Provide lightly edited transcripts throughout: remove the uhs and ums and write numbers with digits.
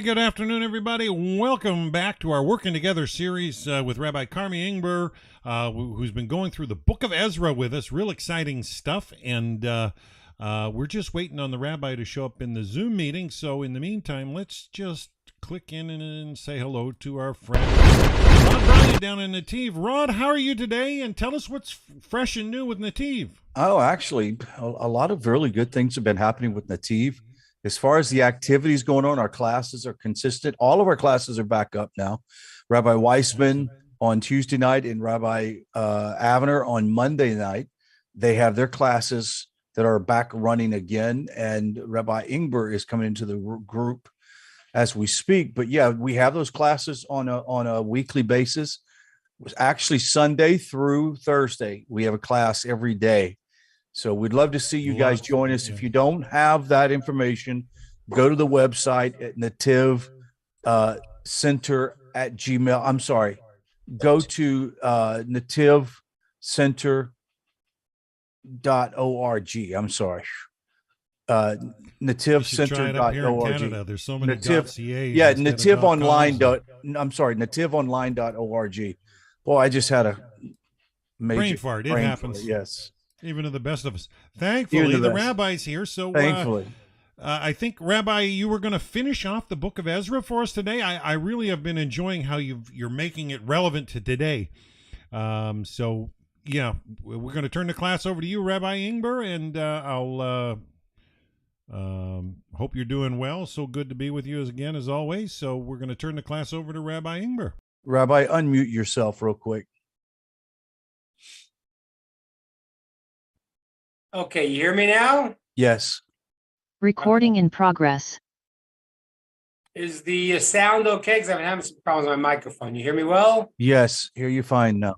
Good afternoon, everybody. Welcome back to our Working Together series with Rabbi Karmi Ingber, who's been going through the book of Ezra with us. Real exciting stuff. And we're just waiting on the rabbi to show up in the Zoom meeting. So in the meantime, let's just click in and say hello to our friend Rod Bryant down in Netiv. Rod, how are you today? And tell us what's fresh and new with Netiv. Oh, actually, a lot of really good things have been happening with Netiv. As far as the activities going on, our classes are consistent. All of our classes are back up now. Rabbi Weissman on Tuesday night and Rabbi Avner on Monday night. They have their classes that are back running again. And Rabbi Ingber is coming into the group as we speak. But yeah, we have those classes on a weekly basis. It was actually Sunday through Thursday. We have a class every day. So we'd love to see you guys join us. If you don't have that information, go to the website at Netiv Center at Gmail. I'm sorry. Go to netivcenter.org. I'm sorry. Netivcenter.org. There's so many Netiv, yeah, Netiv online. I'm sorry, netivonline.org. Boy, I just had a major brain fart. It happens. Yes. Even to the best of us. Thankfully, the rabbi's here. So thankfully. I think, Rabbi, you were going to finish off the book of Ezra for us today. I really have been enjoying how you're making it relevant to today. So, yeah, we're going to turn the class over to you, Rabbi Ingber, and I'll hope you're doing well. So good to be with you again, as always. So we're going to turn the class over to Rabbi Ingber. Rabbi, unmute yourself real quick. Okay, you hear me now? Yes. Recording in progress. Is the sound okay? Because I've been having some problems with my microphone. You hear me well? Yes, hear you fine now.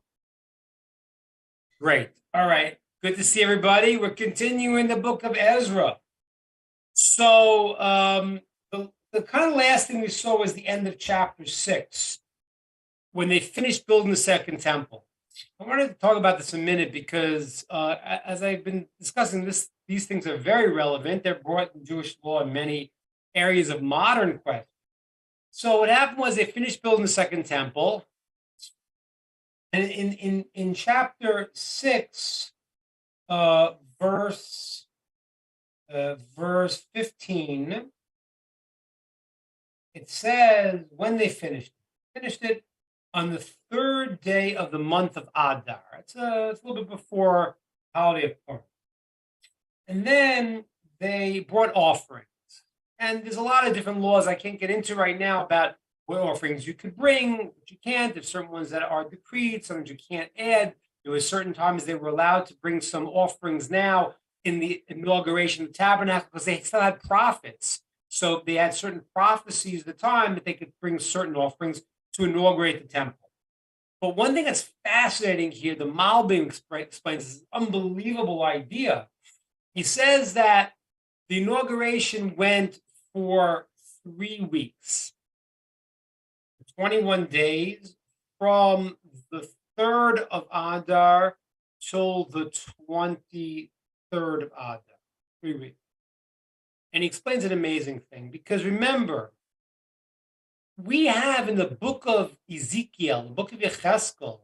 Great. All right. Good to see everybody. We're continuing the book of Ezra. So the kind of last thing we saw was the end of chapter 6, when they finished building the second temple. I wanted to talk about this a minute because as I've been discussing these things are very relevant. They're brought in Jewish law in many areas of modern questions. So what happened was they finished building the second temple. And in chapter 6, verse 15, it says when they finished it on the third day of the month of Adar. It's a little bit before holiday of Purim. And then they brought offerings. And there's a lot of different laws I can't get into right now about what offerings you could bring, what you can't. There's certain ones that are decreed, some you can't add. There were certain times they were allowed to bring some offerings now in the inauguration of the tabernacle because they still had prophets. So they had certain prophecies at the time that they could bring certain offerings to inaugurate the temple. But one thing that's fascinating here, the Malbim explains this unbelievable idea. He says that the inauguration went for 3 weeks, 21 days, from the 3rd of Adar till the 23rd of Adar, 3 weeks. And he explains an amazing thing, because remember, we have in the book of Ezekiel, the book of Yecheskel,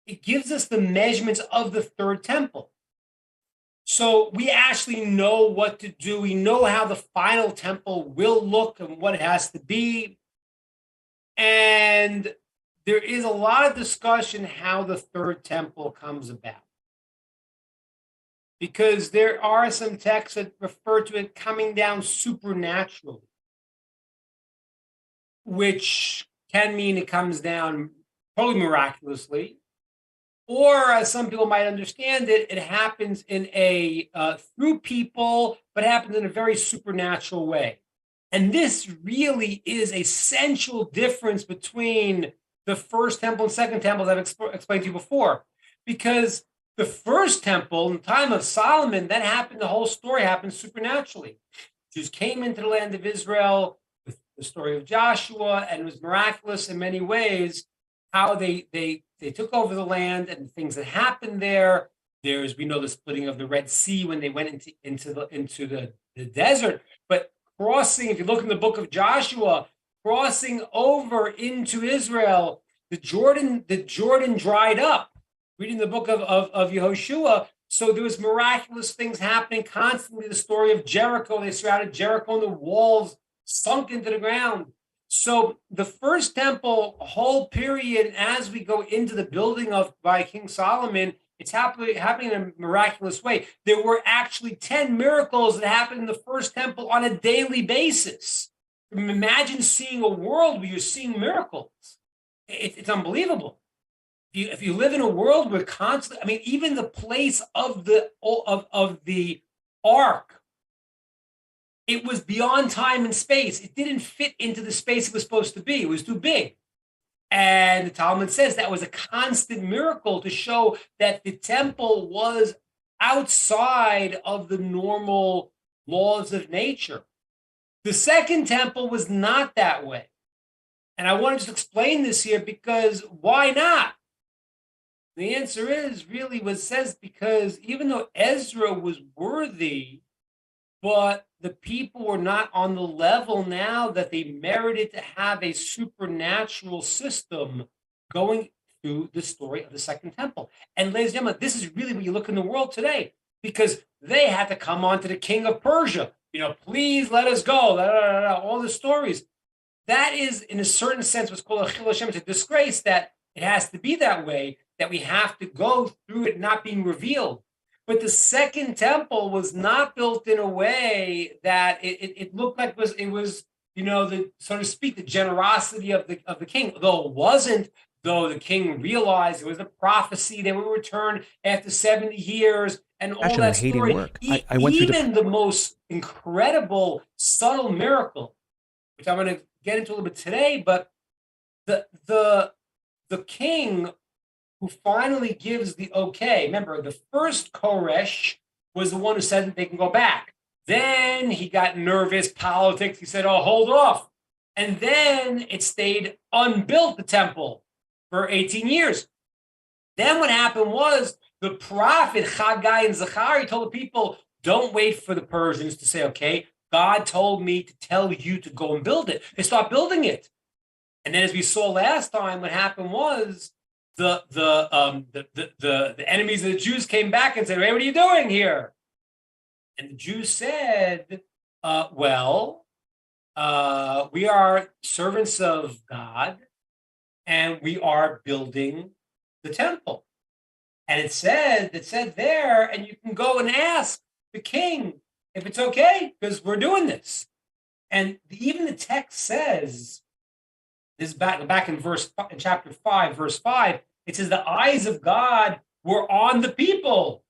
it gives us the measurements of the third temple. So we actually know what to do. We know how the final temple will look and what it has to be. And there is a lot of discussion how the third temple comes about. Because there are some texts that refer to it coming down supernaturally, which can mean it comes down totally miraculously. Or as some people might understand it, it happens in through people, but happens in a very supernatural way. And this really is a central difference between the first temple and second temple, as I've explained to you before. Because the first temple, in the time of Solomon, that happened, the whole story happened supernaturally. Jews came into the land of Israel with the story of Joshua, and it was miraculous in many ways how they took over the land and the things that happened there. We know the splitting of the Red Sea when they went into the desert. But crossing, if you look in the book of Joshua, crossing over into Israel, the Jordan dried up. Reading the book of Yehoshua, so there was miraculous things happening constantly. The story of Jericho, they surrounded Jericho and the walls sunk into the ground. So the first temple whole period, as we go into the building of by King Solomon, it's happening in a miraculous way. There were actually 10 miracles that happened in the first temple on a daily basis. Imagine seeing a world where you're seeing miracles. It's unbelievable. If you live in a world where constantly, I mean, even the place of the ark, it was beyond time and space. It didn't fit into the space it was supposed to be. It was too big. And the Talmud says that was a constant miracle to show that the temple was outside of the normal laws of nature. The second temple was not that way. And I want to just explain this here because why not? The answer is really what says because even though Ezra was worthy, but the people were not on the level now that they merited to have a supernatural system going through the story of the Second Temple. And ladies and gentlemen, this is really what you look in the world today, because they had to come on to the king of Persia. Please let us go. All the stories. That is, in a certain sense, what's called a chilul Hashem. It's a disgrace that it has to be that way, that we have to go through it not being revealed. But the Second Temple was not built in a way that it looked like it was the, so to speak, the generosity of the king. Though it wasn't, though the king realized it was a prophecy they would return after 70 years and all that story. I went even the most incredible subtle miracle, which I'm going to get into a little bit today, but the king who finally gives the okay. Remember, the first Koresh was the one who said that they can go back. Then he got nervous, politics. He said, oh, hold off. And then it stayed unbuilt, the temple, for 18 years. Then what happened was the prophet Haggai and Zechariah told the people, don't wait for the Persians to say, okay, God told me to tell you to go and build it. They stopped building it. And then as we saw last time, what happened was the enemies of the Jews came back and said, hey, what are you doing here? And the Jews said, we are servants of God and we are building the temple. And it said there, and you can go and ask the king if it's okay, because we're doing this. And even the text says, this is back in chapter 5, verse 5, it says the eyes of God were on the people.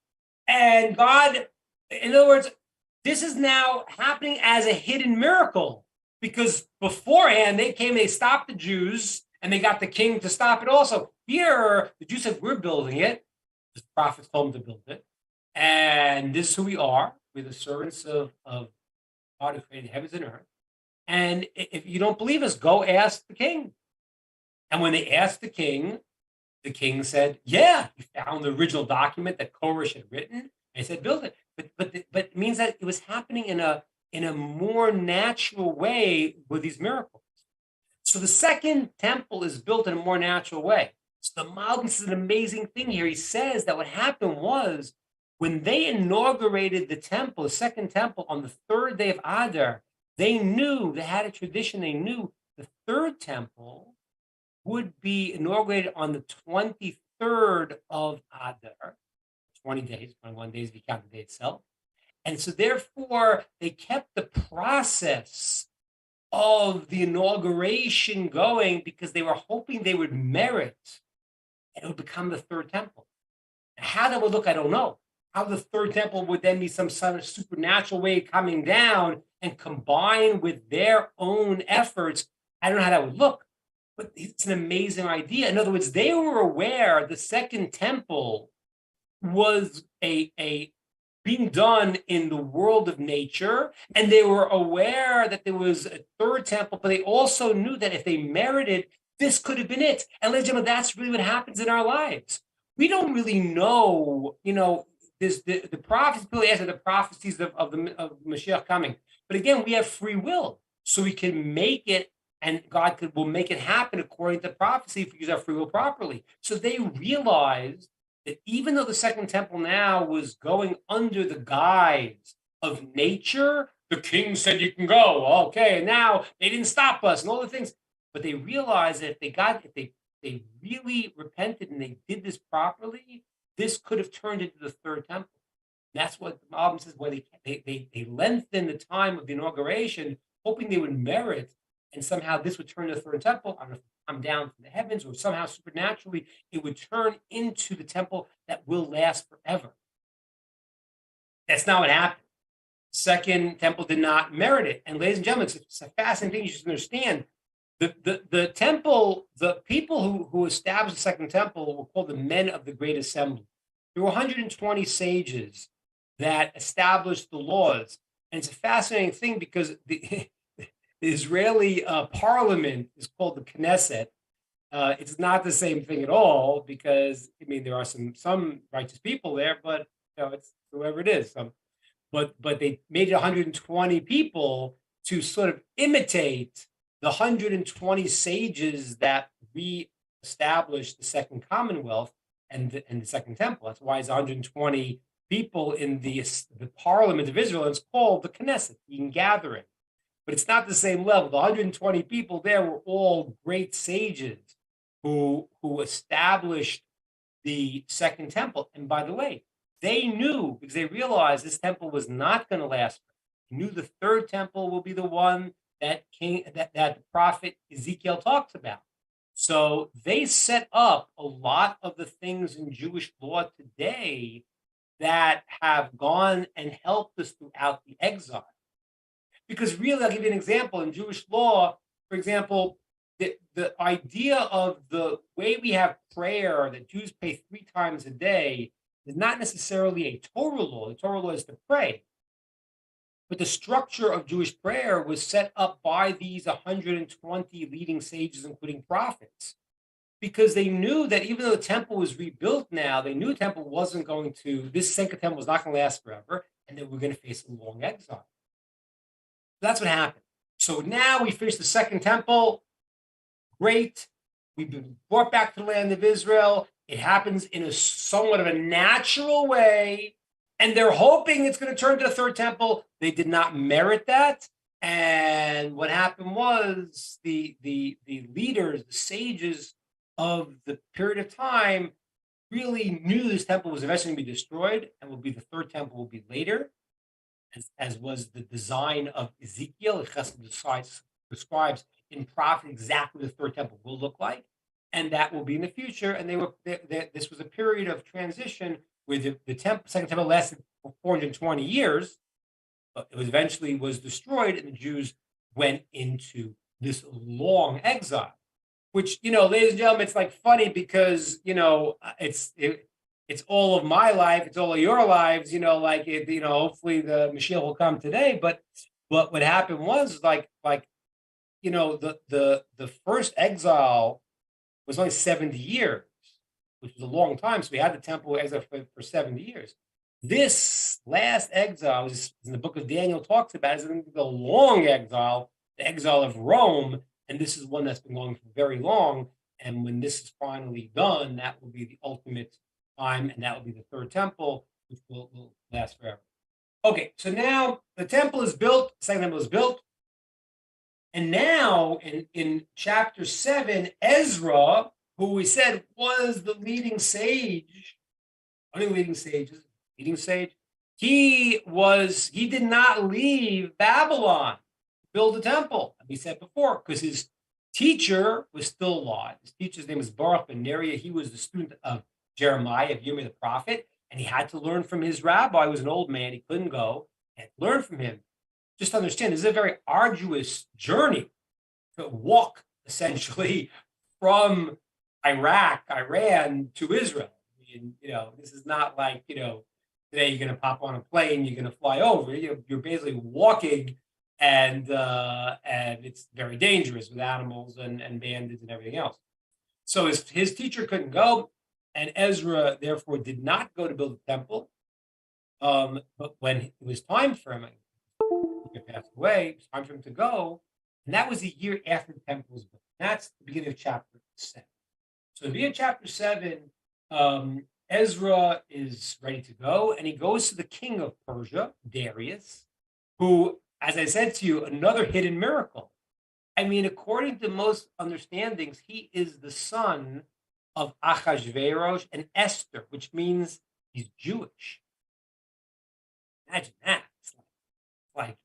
And God, in other words, this is now happening as a hidden miracle, because beforehand they came, they stopped the Jews, and they got the king to stop it also. Here, the Jews said, we're building it. The prophets told them to build it. And this is who we are. We're the servants of God who created heavens and earth. And if you don't believe us, go ask the king. And when they asked the king said, yeah, he found the original document that Koresh had written. And he said, build it. But it means that it was happening in a more natural way with these miracles. So the second temple is built in a more natural way. So the Malbim is an amazing thing here. He says that what happened was when they inaugurated the temple, the second temple, on the third day of Adar, they had a tradition, they knew the third temple would be inaugurated on the 23rd of Adar, 20 days, 21 days if you count the day itself. And so therefore, they kept the process of the inauguration going because they were hoping they would merit and it would become the third temple. And how that would look, I don't know. How the third temple would then be some sort of supernatural way coming down and combine with their own efforts. I don't know how that would look, but it's an amazing idea. In other words, they were aware the second temple was a being done in the world of nature, and they were aware that there was a third temple, but they also knew that if they merited, this could have been it. And ladies and gentlemen, that's really what happens in our lives. We don't really know, the prophets really answer the prophecies of Mashiach coming. But again, we have free will, so we can make it and God will make it happen according to prophecy if we use our free will properly. So they realized that even though the second temple now was going under the guise of nature, the king said you can go. Okay, and now they didn't stop us and all the things. But they realized that if they really repented and they did this properly, this could have turned into the third temple. That's what the album says, where they lengthened the time of the inauguration, hoping they would merit, and somehow this would turn to the third temple. I don't know if it would come down from the heavens or somehow supernaturally it would turn into the temple that will last forever. That's not what happened. Second temple did not merit it. And ladies and gentlemen, it's a fascinating thing you should understand. The temple, the people who established the second temple were called the men of the great assembly. There were 120 sages that established the laws. And it's a fascinating thing because the Israeli parliament is called the Knesset. It's not the same thing at all because, I mean, there are some righteous people there, but it's whoever it is. But they made it 120 people to sort of imitate the 120 sages that re-established the Second Commonwealth and the Second Temple. That's why it's 120 people in the Parliament of Israel. And it's called the Knesset, the gathering. But it's not the same level. The 120 people there were all great sages who established the Second Temple. And by the way, they knew, because they realized this temple was not going to last. They knew the third temple will be the one that the prophet Ezekiel talks about. So they set up a lot of the things in Jewish law today that have gone and helped us throughout the exile. Because really, I'll give you an example. In Jewish law, for example, the idea of the way we have prayer that Jews pray 3 times a day is not necessarily a Torah law. The Torah law is to pray. But the structure of Jewish prayer was set up by these 120 leading sages, including prophets, because they knew that even though the temple was rebuilt now, they knew the temple wasn't going to, this second temple was not going to last forever, and that we're going to face a long exile. That's what happened. So now we finished the second temple. Great. We've been brought back to the land of Israel. It happens in a somewhat of a natural way. And they're hoping it's going to turn to the third temple. They did not merit that. And what happened was the leaders, the sages of the period of time really knew this temple was eventually going to be destroyed and will be the third temple will be later, as was the design of Ezekiel. Chesed describes in prophet exactly what the third temple will look like. And that will be in the future. And this was a period of transition where the second temple lasted for 420 years, but it was eventually destroyed, and the Jews went into this long exile. Which, ladies and gentlemen, it's like funny because it's all of my life, it's all of your lives. Hopefully the Mashiach will come today. But what happened was the first exile was only 70 years. Which was a long time. So we had the temple exile for 70 years. This last exile, is in the book of Daniel talks about, is the long exile, the exile of Rome. And this is one that's been going for very long. And when this is finally done, that will be the ultimate time. And that will be the third temple, which will last forever. Okay, so now the temple is built, the second temple is built. And now in chapter 7, Ezra, who we said was the leading sage, one of the leading sages, he did not leave Babylon to build the temple, as we said before, because his teacher was still alive. His teacher's name is Baruch ben Neriah. He was the student of Jeremiah, of Yirmiyah the prophet, and he had to learn from his rabbi, who was an old man. He couldn't go and learn from him. Just understand, this is a very arduous journey to walk, essentially, from Iran to Israel. I mean, this is not like, today you're going to pop on a plane, you're going to fly over. You're basically walking, and it's very dangerous with animals and bandits and everything else. So his teacher couldn't go, and Ezra therefore did not go to build the temple. But when it was time for him, he passed away, it was time for him to go. And that was a year after the temple was built. That's the beginning of chapter 7. So the beginning of chapter 7, Ezra is ready to go, and he goes to the king of Persia, Darius, who, as I said to you, another hidden miracle. I mean, according to most understandings, he is the son of Achashverosh and Esther, which means he's Jewish. Imagine that. It's like,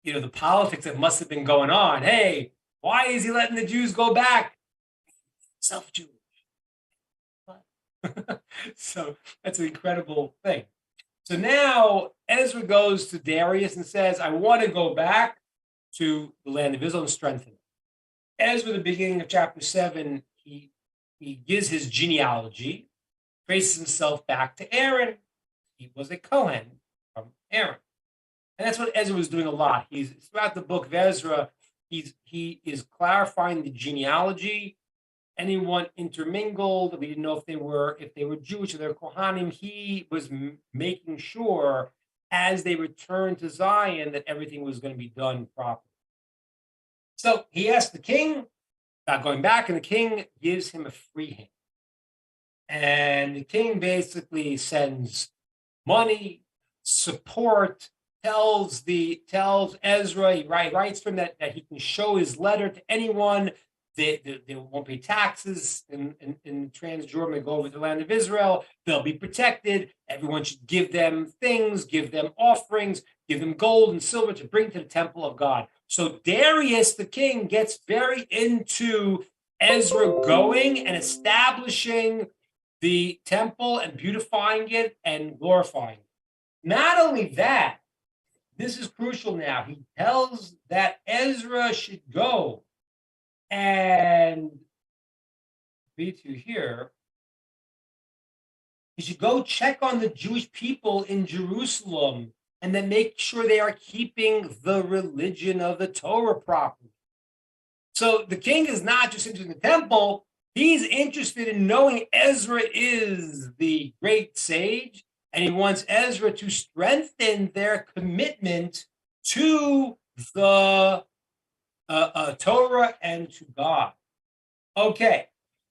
the politics that must have been going on. Hey, why is he letting the Jews go back? Self-Jewish. So that's an incredible thing. So now Ezra goes to Darius and says, I want to go back to the land of Israel and strengthen it. Ezra, the beginning of chapter 7, he gives his genealogy, traces himself back to Aaron. He was a Kohen from Aaron. And that's what Ezra was doing a lot. He's throughout the book of Ezra, he is clarifying the genealogy. Anyone intermingled, we didn't know if they were Jewish or they're Kohanim. He was making sure as they returned to Zion that everything was going to be done properly. So he asked the king about going back, and the king gives him a free hand. And the king basically sends money, support, tells Ezra, he writes to him that he can show his letter to anyone. They won't pay taxes in Transjordan. They go over to the land of Israel. They'll be protected. Everyone should give them things, give them offerings, give them gold and silver to bring to the temple of God. So Darius, the king, gets very into Ezra going and establishing the temple and beautifying it and glorifying it. Not only that, this is crucial now. He tells that Ezra should go and read to you here. He should go check on the Jewish people in Jerusalem and then make sure they are keeping the religion of the Torah properly. So the king is not just interested in the temple, he's interested in knowing Ezra is the great sage, and he wants Ezra to strengthen their commitment to the Torah and to God. Okay,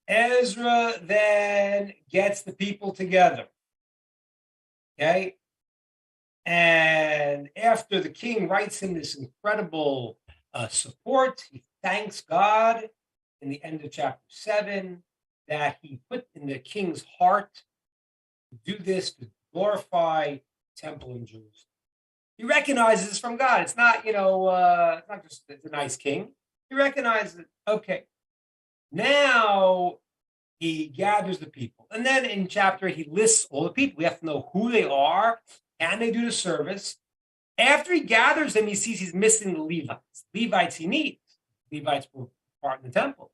Ezra then gets the people together. Okay, and after the king writes him this incredible support, he thanks God in the end of chapter 7 that he put in the king's heart to do this, to glorify the temple in Jerusalem. He recognizes it's from God. It's not, it's not just a nice king. He recognizes it. Okay. Now he gathers the people. And then in chapter 8, he lists all the people. We have to know who they are. Can they do the service? After he gathers them, he sees he's missing the Levites. Levites he needs. Levites were part in the temple.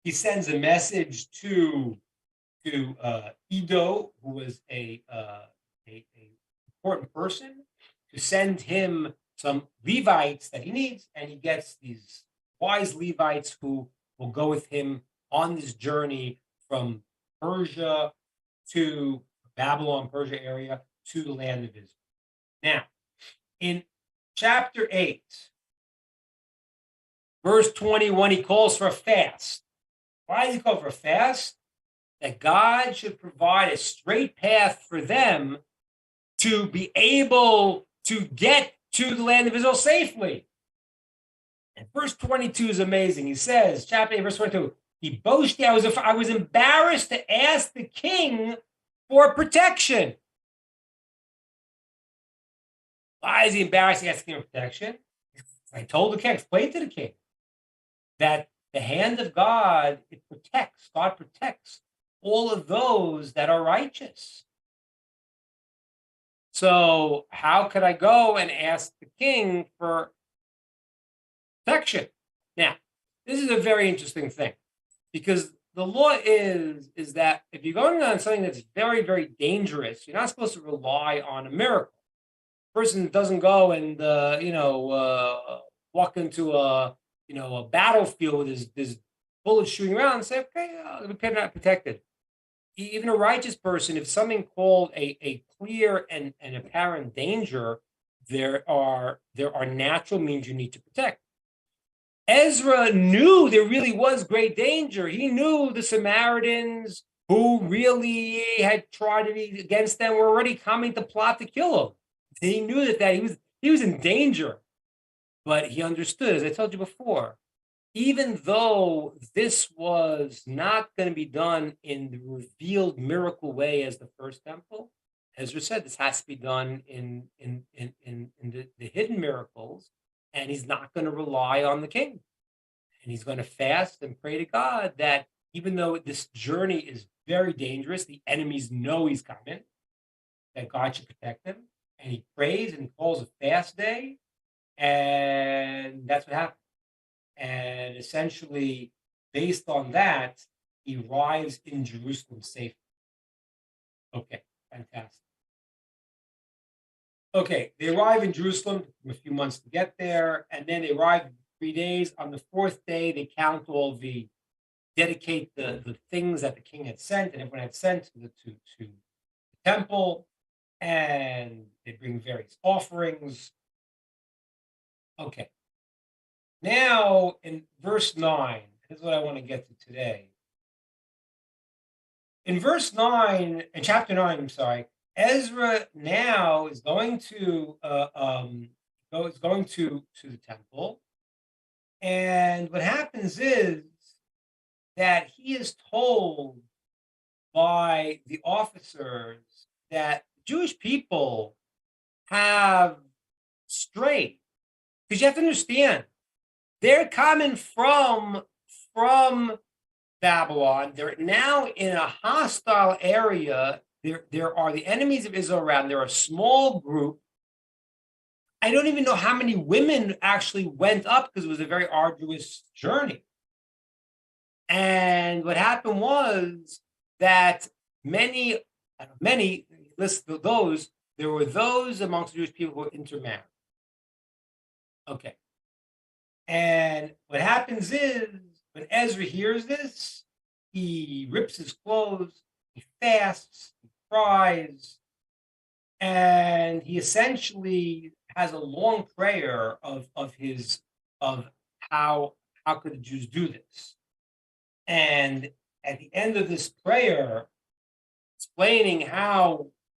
He sends a message to Edo, who was a important person, to send him some Levites that he needs, and he gets these wise Levites who will go with him on this journey from Persia to Babylon, Persia area, to the land of Israel. Now, in chapter 8, verse 21, he calls for a fast. Why does he call for a fast? That God should provide a straight path for them to be able to get to the land of Israel safely. And verse 22 is amazing. He says, chapter 8, verse 22, he boasted, I was embarrassed to ask the king for protection. Why is he embarrassed to ask the king for protection? I told the king, explained to the king, that the hand of God, God protects all of those that are righteous. So how could I go and ask the king for protection? Now, this is a very interesting thing, because the law is that if you're going on something that's very, very dangerous, you're not supposed to rely on a miracle. A person doesn't go and walk into a battlefield with his bullets shooting around and say, okay, I'm not protected. Even a righteous person, if something called a clear and apparent danger, there are natural means you need to protect. Ezra knew there really was great danger. He knew the Samaritans who really had tried to be against them were already coming to plot to kill him. He knew that he was in danger, but he understood, as I told you before, even though this was not going to be done in the revealed miracle way as the first temple, Ezra said this has to be done in the hidden miracles, and he's not going to rely on the king. And he's going to fast and pray to God that even though this journey is very dangerous, the enemies know he's coming, that God should protect him. And he prays and calls a fast day, and that's what happened. And essentially, based on that, he arrives in Jerusalem safely. Okay, fantastic. Okay, they arrive in Jerusalem a few months to get there, and then they arrive 3 days. On the fourth day, they count all dedicate the things that the king had sent and everyone had sent to the temple, and they bring various offerings. Okay. Now, in verse 9, this is what I want to get to today. In verse 9, in chapter 9, I'm sorry, Ezra now is going to the temple, and what happens is that he is told by the officers that Jewish people have strayed, because you have to understand they're coming from Babylon. They're now in a hostile area. There are the enemies of Israel around. They're a small group. I don't even know how many women actually went up because it was a very arduous journey. And what happened was that many, list those, there were those amongst Jewish people who were intermarried. Okay. And what happens is, when Ezra hears this, he rips his clothes, he fasts, he cries, and he essentially has a long prayer of how could the Jews do this. And at the end of this prayer, explaining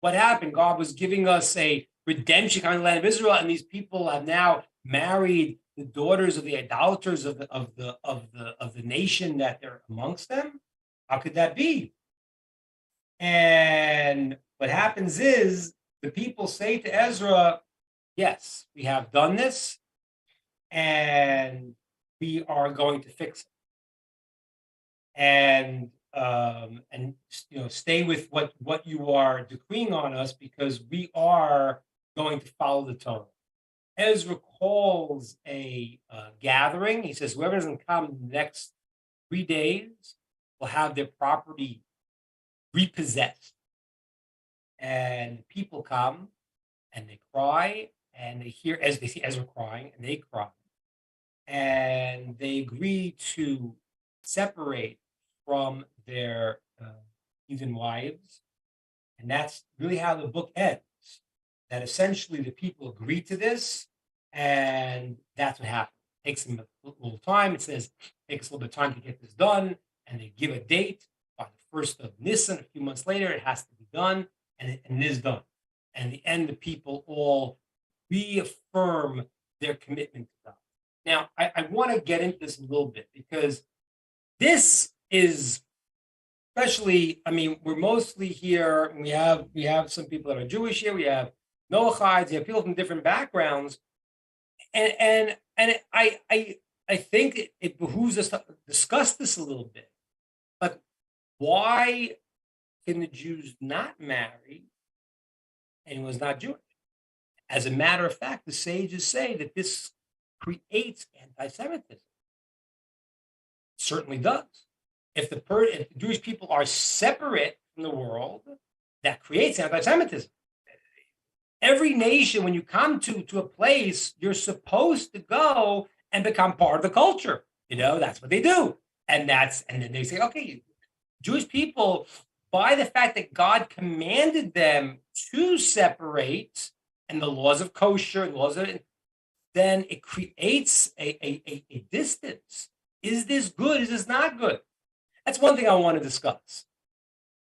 what happened, God was giving us a redemption kind of land of Israel, and these people have now married the daughters of the idolaters of the nation that they're amongst them. How could that be? And what happens is the people say to Ezra, yes, we have done this, and we are going to fix it. And stay with what you are decreeing on us, because we are going to follow the Torah. Ezra calls a gathering. He says, whoever doesn't come in the next 3 days will have their property repossessed. And people come and they cry, and they see Ezra crying, and they cry. And they agree to separate from their heathen wives. And that's really how the book ends. That essentially the people agree to this, and that's what happened. It takes them a little time. It says it takes a little bit of time to get this done, and they give a date by the 1st of Nisan. A few months later, it has to be done, and it is done. And in the end, the people all reaffirm their commitment to God. Now, I want to get into this a little bit, because this is, especially, I mean, we're mostly here. We have some people that are Jewish here. We have Noachites. We have people from different backgrounds, and I think it behooves us to discuss this a little bit. But why can the Jews not marry anyone who's not Jewish? As a matter of fact, the sages say that this creates anti-Semitism. It certainly does. If the Jewish people are separate from the world, that creates anti-Semitism. Every nation, when you come to a place, you're supposed to go and become part of the culture. That's what they do. And then they say, okay, Jewish people, by the fact that God commanded them to separate, and the laws of kosher, then it creates a distance. Is this good? Is this not good? That's one thing I want to discuss.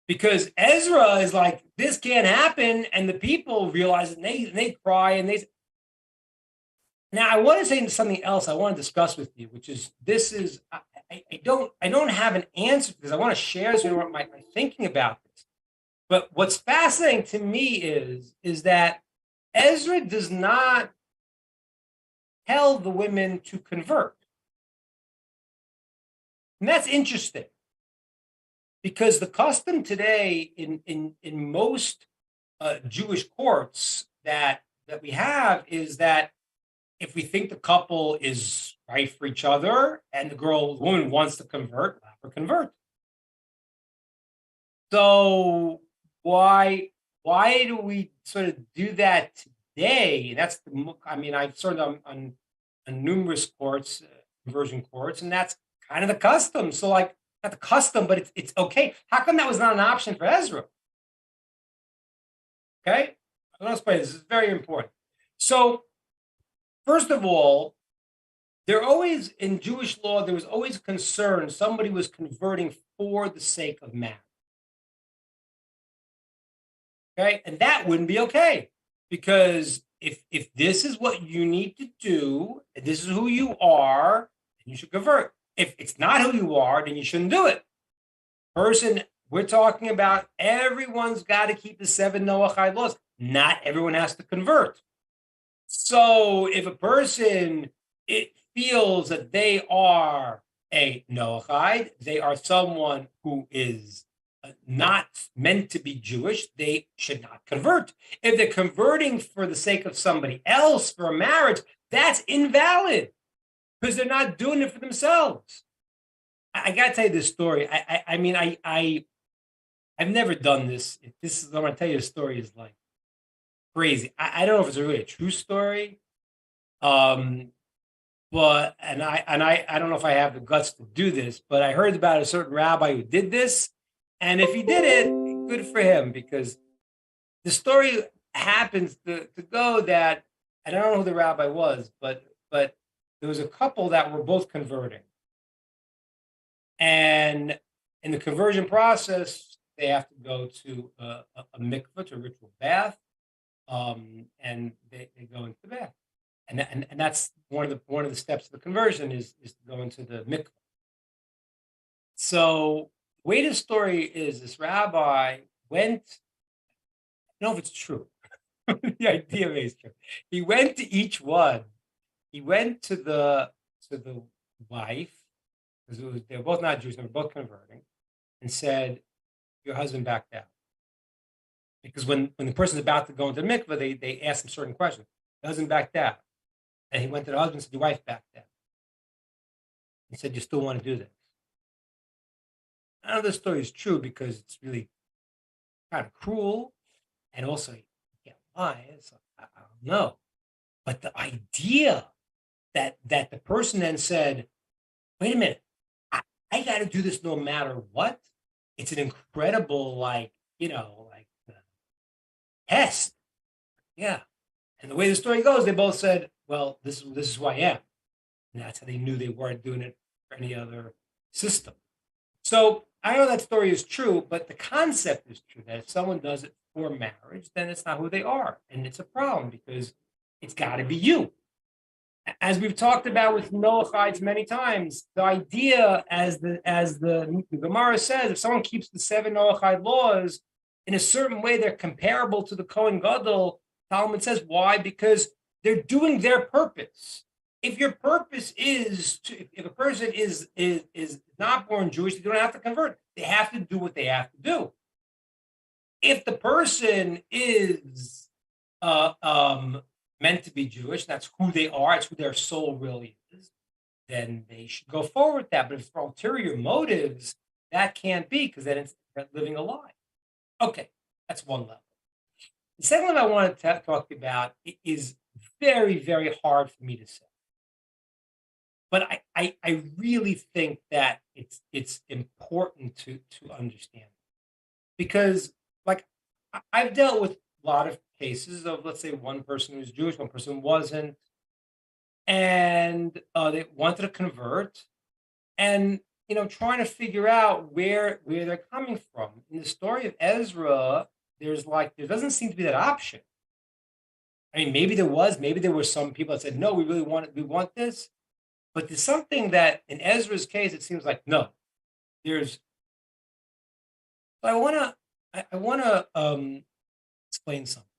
Because Ezra is like, this can't happen, and the people realize it, and they cry, and they... Now, I want to say something else I want to discuss with you, which is, I don't have an answer to this. I want to share this with my thinking about this. But what's fascinating to me is that Ezra does not tell the women to convert. And that's interesting. Because the custom today in most Jewish courts that we have is that if we think the couple is right for each other and the woman wants to convert, let her convert. So why do we sort of do that today? That's I've served on numerous courts, conversion courts, and that's kind of the custom. So like, not the custom, but it's okay. How come that was not an option for Ezra? Okay, I'm going to explain. This is very important. So, first of all, in Jewish law, there was always concern somebody was converting for the sake of marriage. Okay, and that wouldn't be okay, because if this is what you need to do, and this is who you are, then you should convert. If it's not who you are, then you shouldn't do it. We're talking about everyone's got to keep the 7 Noachide laws. Not everyone has to convert. So if a person feels that they are a Noachide, they are someone who is not meant to be Jewish, they should not convert. If they're converting for the sake of somebody else for a marriage, that's invalid, because they're not doing it for themselves. I got to tell you this story. I've never done this. I'm going to tell you a story is like crazy. I don't know if it's really a true story, but I don't know if I have the guts to do this. But I heard about a certain rabbi who did this, and if he did it, good for him, because the story happens to go that, and I don't know who the rabbi was, but there was a couple that were both converting. And in the conversion process, they have to go to a mikvah, to a ritual bath, and they go into the bath. And that's one of the steps of the conversion is to go into the mikvah. So the way the story is, this rabbi went, I don't know if it's true. The idea is true. He went to each one. He went to the wife, because they were both not Jews, they were both converting, and said, your husband backed out. Because when the person's about to go into the mikvah, they ask him certain questions. The husband backed out. And he went to the husband and said, your wife backed out. He said, you still want to do this? I know this story is true because it's really kind of cruel, and also you can't lie. So I don't know. But the idea that the person then said, wait a minute, I got to do this no matter what. It's an incredible, test. Yeah. And the way the story goes, they both said, well, this is who I am. And that's how they knew they weren't doing it for any other system. So I know that story is true, but the concept is true, that if someone does it for marriage, then it's not who they are. And it's a problem, because it's got to be you. As we've talked about with Noachites many times, the idea, as the Gemara says, if someone keeps the 7 Noachide laws, in a certain way, they're comparable to the Kohen Gadol. Talmud says, why? Because they're doing their purpose. If your purpose is if a person is not born Jewish, they don't have to convert. They have to do what they have to do. If the person is meant to be Jewish, that's who they are, it's who their soul really is, then they should go forward with that. But if for ulterior motives, that can't be, because then it's living a lie. Okay, that's one level. The second level I want to talk about is very, very hard for me to say. But I really think that it's important to understand. Because, like, I've dealt with a lot of cases of, let's say, one person who's Jewish, one person wasn't. and they wanted to convert, and trying to figure out where they're coming from. In the story of Ezra, there doesn't seem to be that option. I mean, maybe there were some people that said, no, we want this. But there's something that in Ezra's case, it seems like, no, there's, I want to explain something.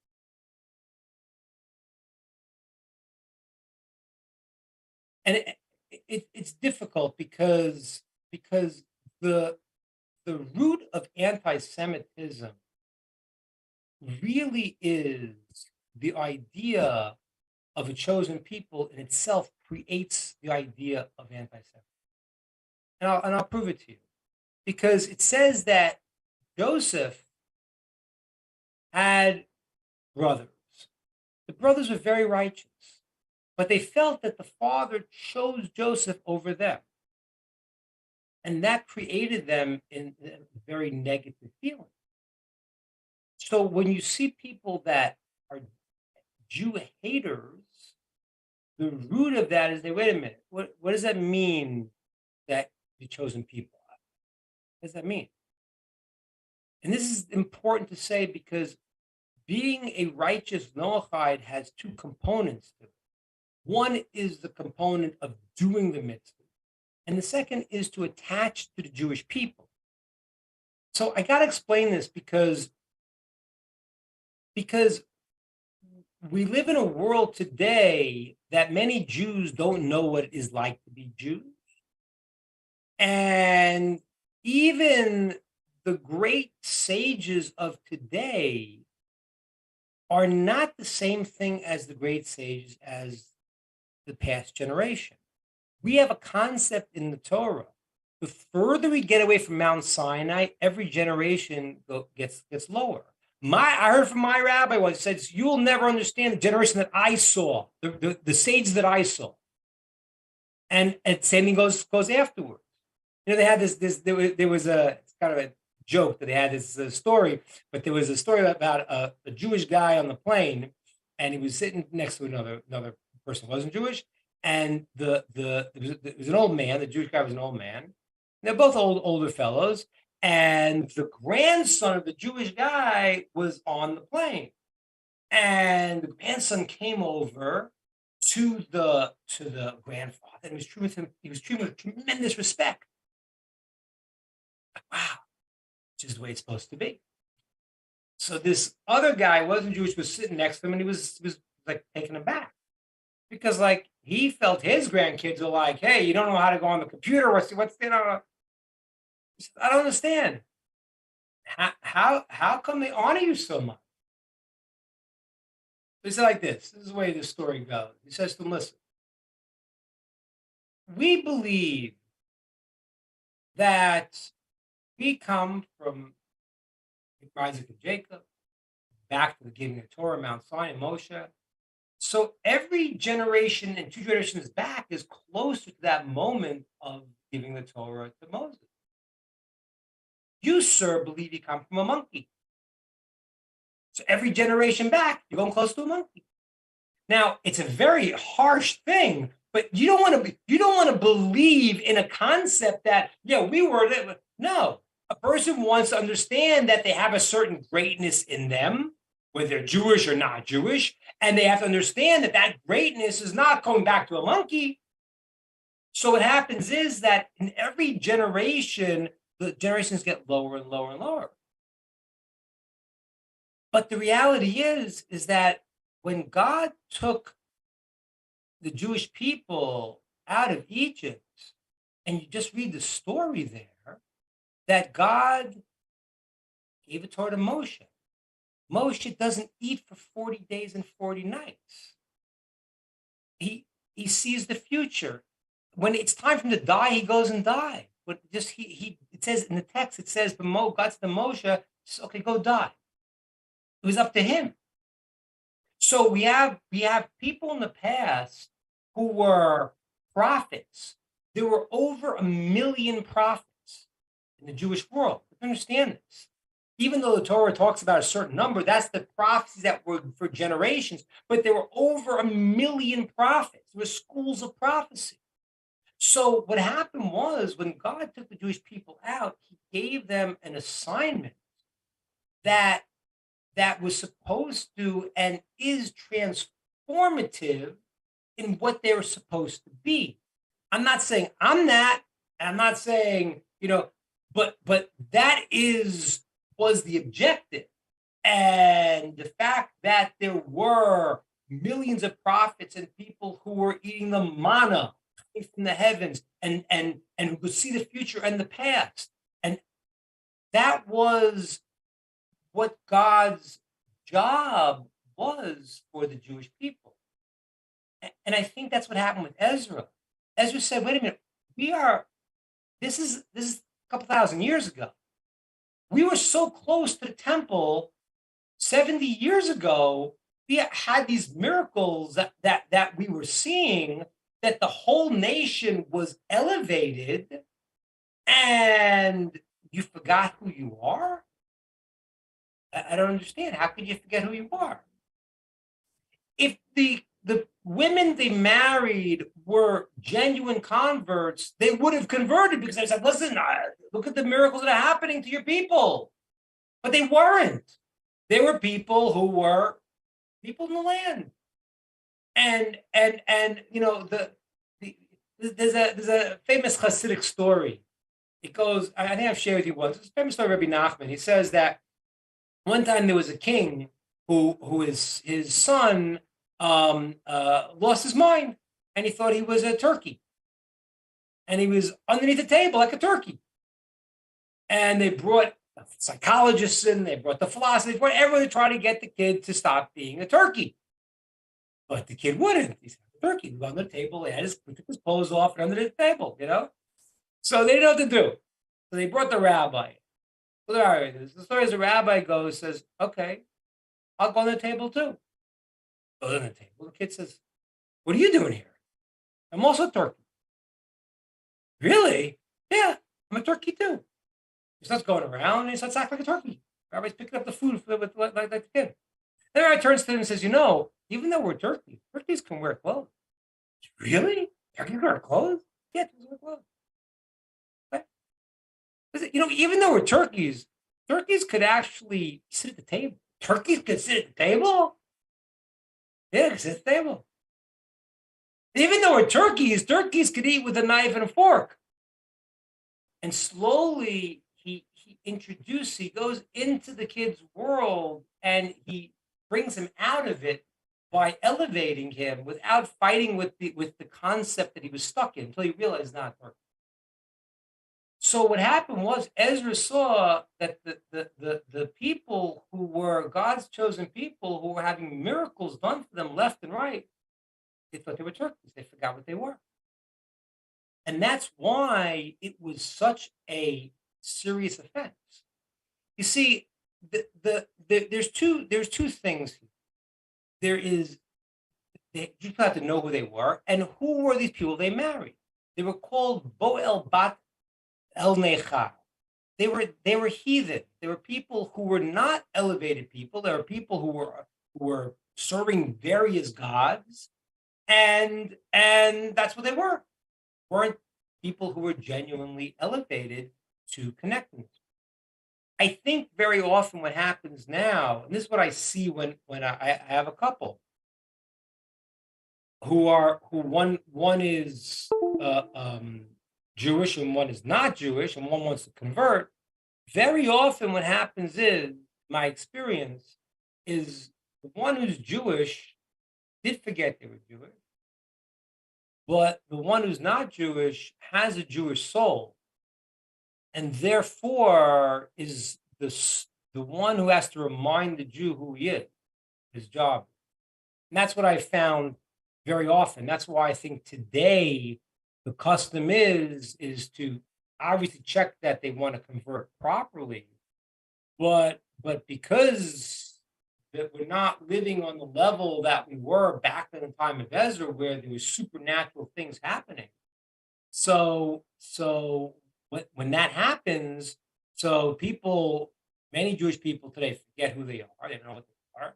And it's difficult because the root of anti-Semitism really is the idea of a chosen people in itself creates the idea of anti-Semitism. And I'll prove it to you. Because it says that Joseph had brothers. The brothers were very righteous, but they felt that the father chose Joseph over them. And that created them in a very negative feeling. So when you see people that are Jew haters, the root of that is wait a minute, what does that mean that the chosen people are? What does that mean? And this is important to say because being a righteous Noahide has two components to it. One is the component of doing the mitzvah, and the second is to attach to the Jewish people. So I got to explain this because we live in a world today that many Jews don't know what it is like to be Jews. And even the great sages of today are not the same thing as the great sages as the past generation. We have a concept in the Torah. The further we get away from Mount Sinai, every generation gets lower. I heard from my rabbi once said, "You will never understand the generation that I saw, the sage that I saw." And same thing goes afterwards. They had this. There was it's kind of a joke that they had this story, but there was a story about a Jewish guy on the plane, and he was sitting next to another person who wasn't Jewish, and it was an old man. The Jewish guy was an old man. They're both older fellows. And the grandson of the Jewish guy was on the plane. And the grandson came over to the grandfather and was treating him. He was treated with tremendous respect. Wow, which is the way it's supposed to be. So this other guy wasn't Jewish, was sitting next to him, and he was like taken aback because he felt his grandkids are like, "Hey, you don't know how to go on the computer? What's I don't understand. How come they honor you so much?" He said like this. This is the way the story goes. He says to him, "Listen, we believe that we come from Isaac and Jacob, back to the giving of Torah, Mount Sinai, and Moshe. So every generation and 2 generations back is closer to that moment of giving the Torah to Moses. You, sir, believe you come from a monkey. So every generation back, you're going close to a monkey." Now, it's a very harsh thing, but you don't want to believe in a concept that, we were. No, a person wants to understand that they have a certain greatness in them, whether they're Jewish or not Jewish, and they have to understand that that greatness is not going back to a monkey. So what happens is that in every generation, the generations get lower and lower and lower. But the reality is that when God took the Jewish people out of Egypt, and you just read the story there, that God gave a Torah to Moshe. Moshe doesn't eat for 40 days and 40 nights. He sees the future. When it's time for him to die, he goes and dies. But it says in the text, it says, God said to Moshe, "Okay, go die." It was up to him. So we have people in the past who were prophets. There were over 1 million prophets in the Jewish world. Understand this. Even though the Torah talks about a certain number, that's the prophecies that were for generations. But there were over 1 million prophets. There were schools of prophecy. So what happened was when God took the Jewish people out, he gave them an assignment that was supposed to and is transformative in what they were supposed to be. I'm not saying I'm that, and I'm not saying, but that was the objective. And the fact that there were millions of prophets and people who were eating the manna from the heavens and who could see the future and the past. And that was what God's job was for the Jewish people. And I think that's what happened with Ezra. Ezra said, wait a minute, this is a couple thousand years ago. We were so close to the temple 70 years ago. We had these miracles that we were seeing, that the whole nation was elevated, and you forgot who you are? I don't understand. How could you forget who you are? If the women they married were genuine converts, they would have converted, because they said, listen, look at the miracles that are happening to your people. But they weren't. They were people who were people in the land. And there's a famous Hasidic story. It goes, I think I've shared with you once. It's a famous story of Rabbi Nachman. He says that one time there was a king who his son lost his mind, and he thought he was a turkey, and he was underneath the table like a turkey. And they brought psychologists in, they brought the philosophers, they brought everyone to try to get the kid to stop being a turkey. But the kid wouldn't. He's a turkey. He was on the table. He took his clothes off and under the table, So they didn't know what to do. So they brought the rabbi. So the story is the rabbi says, okay, I'll go on the table too. Goes on the table. The kid says, what are you doing here? I'm also a turkey. Really? Yeah, I'm a turkey too. He starts going around and he starts acting like a turkey. The rabbi's picking up the food like the kid. Then the rabbi turns to him and says, even though we're turkeys can wear clothes. Really? Turkeys wear clothes? Yeah, turkeys wear clothes. Even though we're turkeys could actually sit at the table. Turkeys could sit at the table? Yeah, they could sit at the table. Even though we're turkeys could eat with a knife and a fork. And slowly he goes into the kid's world, and he brings him out of it by elevating him without fighting with the concept that he was stuck in, until he realized not turkey. So what happened was Ezra saw that the people who were God's chosen people, who were having miracles done for them left and right, they thought they were turkeys. They forgot what they were. And that's why it was such a serious offense. You see, there's two things. There is, you have to know who they were, and who were these people they married. They were called Boel Bat El Nechar. They were heathen. They were people who were not elevated people. There were people who were serving various gods, and that's what they were. Weren't people who were genuinely elevated to connect them. I think very often what happens now, and this is what I see when I have a couple who one is Jewish and one is not Jewish, and one wants to convert. Very often what happens is, my experience is, the one who's Jewish did forget they were Jewish, but the one who's not Jewish has a Jewish soul, and therefore is the one who has to remind the Jew who he is, his job. And that's what I found very often. That's why I think today the custom is to obviously check that they want to convert properly, but because that we're not living on the level that we were back in the time of Ezra, where there was supernatural things happening. So when that happens, so people Many Jewish people today forget who they are. They don't know what they are.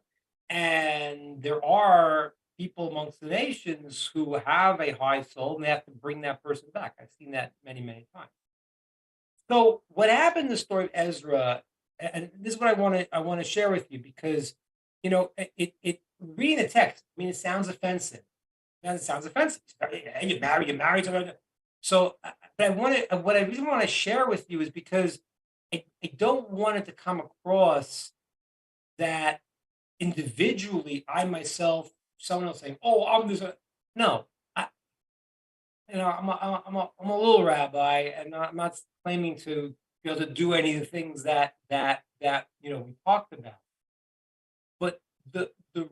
And there are people amongst the nations who have a high soul, and they have to bring that person back. I've seen that many, many times. So what happened in the story of Ezra, and this is what I want to share with you, because it reading the text, I mean, it sounds offensive. It sounds offensive. Hey, you're married to. So, but what I really want to share with you is because I don't want it to come across that individually, I myself, someone else saying, "Oh, I'm this." No, I'm a little rabbi, and I'm not claiming to be able to do any of the things that we talked about. But the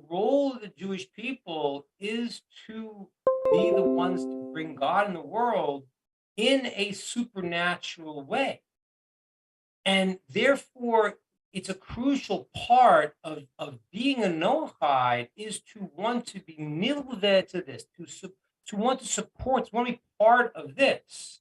role of the Jewish people is to be the ones to bring God in the world in a supernatural way. And therefore, it's a crucial part of being a Noachide is to want to be nilveh to this, to want to support, to want to be part of this.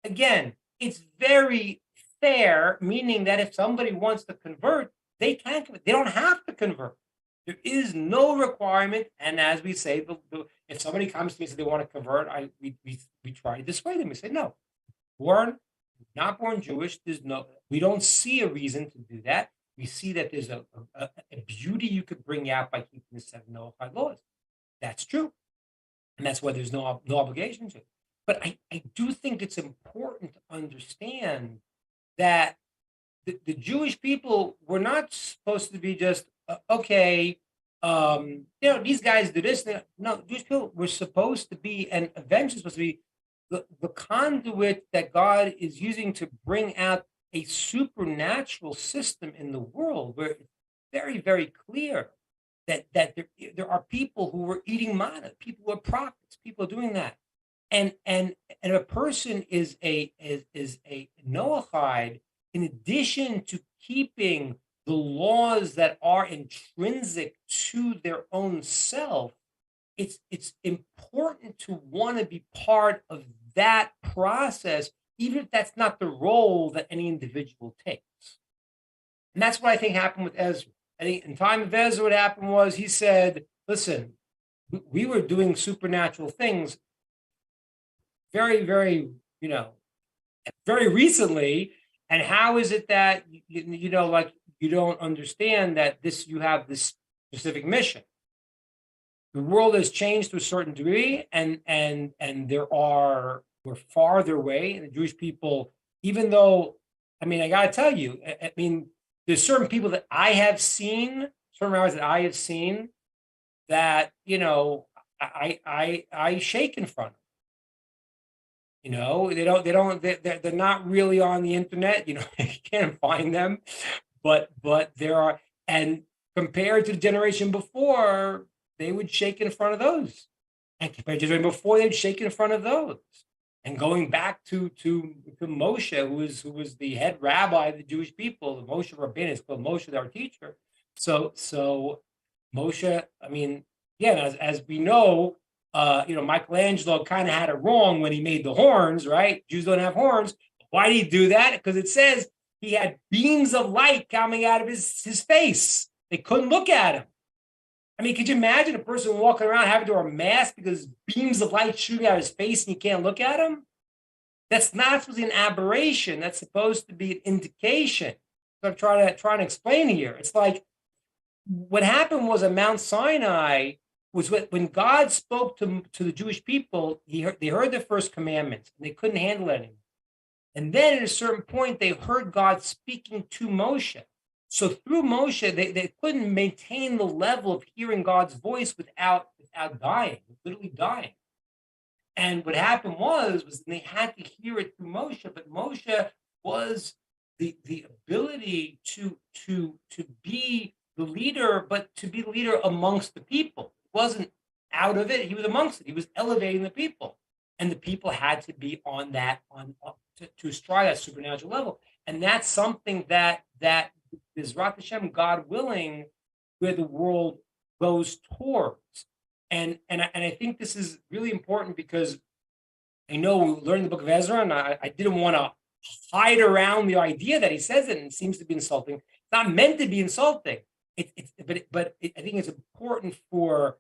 Again, it's very fair, meaning that if somebody wants to convert, they can convert. They don't have to convert. There is no requirement. And as we say, if somebody comes to me and says they want to convert, we try to dissuade them. We say, no, not born Jewish, we don't see a reason to do that. We see that there's a beauty you could bring out by keeping the 7 Noachide laws. That's true. And that's why there's no obligation to. But I do think it's important to understand that the Jewish people were not supposed to be just, these guys do this. No, Jewish people were supposed to be, and eventually supposed to be, the conduit that God is using to bring out a supernatural system in the world, where it's very, very clear that there are people who were eating manna, people who are prophets, people are doing that. And a person is a Noachide, in addition to keeping the laws that are intrinsic to their own self, it's important to want to be part of that process, even if that's not the role that any individual takes. And that's what I think happened with Ezra. I think in time of Ezra, what happened was he said, listen, we were doing supernatural things very, very, very recently. And how is it that, you don't understand that you have this specific mission? The world has changed to a certain degree, and we're farther away. And the Jewish people, even though, I got to tell you, there's certain people that I have seen, certain rabbis that I have seen that, I shake in front of. They're not really on the internet. You can't find them, but there are, and compared to the generation before, they would shake in front of those, and compared to the generation before, they'd shake in front of those. And going back to Moshe, who was the head rabbi of the Jewish people, the Moshe Rabbeinu is called Moshe, our teacher. So Moshe, as we know, Michelangelo kind of had it wrong when he made the horns, right? Jews don't have horns. Why did he do that? Because it says he had beams of light coming out of his face. They couldn't look at him. Could you imagine a person walking around having to wear a mask because beams of light shooting out of his face and you can't look at him? That's not supposed to be an aberration. That's supposed to be an indication. So I'm trying to explain here. It's like what happened was at Mount Sinai was when God spoke to the Jewish people, they heard the first commandments and they couldn't handle it anymore. And then at a certain point, they heard God speaking to Moshe. So through Moshe, they couldn't maintain the level of hearing God's voice without dying, literally dying. And what happened was they had to hear it through Moshe, but Moshe was the ability to be the leader, but to be the leader amongst the people. He wasn't out of it; he was amongst it. He was elevating the people, and the people had to be on that to stride that supernatural level. And that's something that Bezrat Hashem, God willing, where the world goes towards. And I think this is really important because I know we learned the book of Ezra, and I didn't want to hide around the idea that he says it, and it seems to be insulting. not meant to be insulting. I think it's important for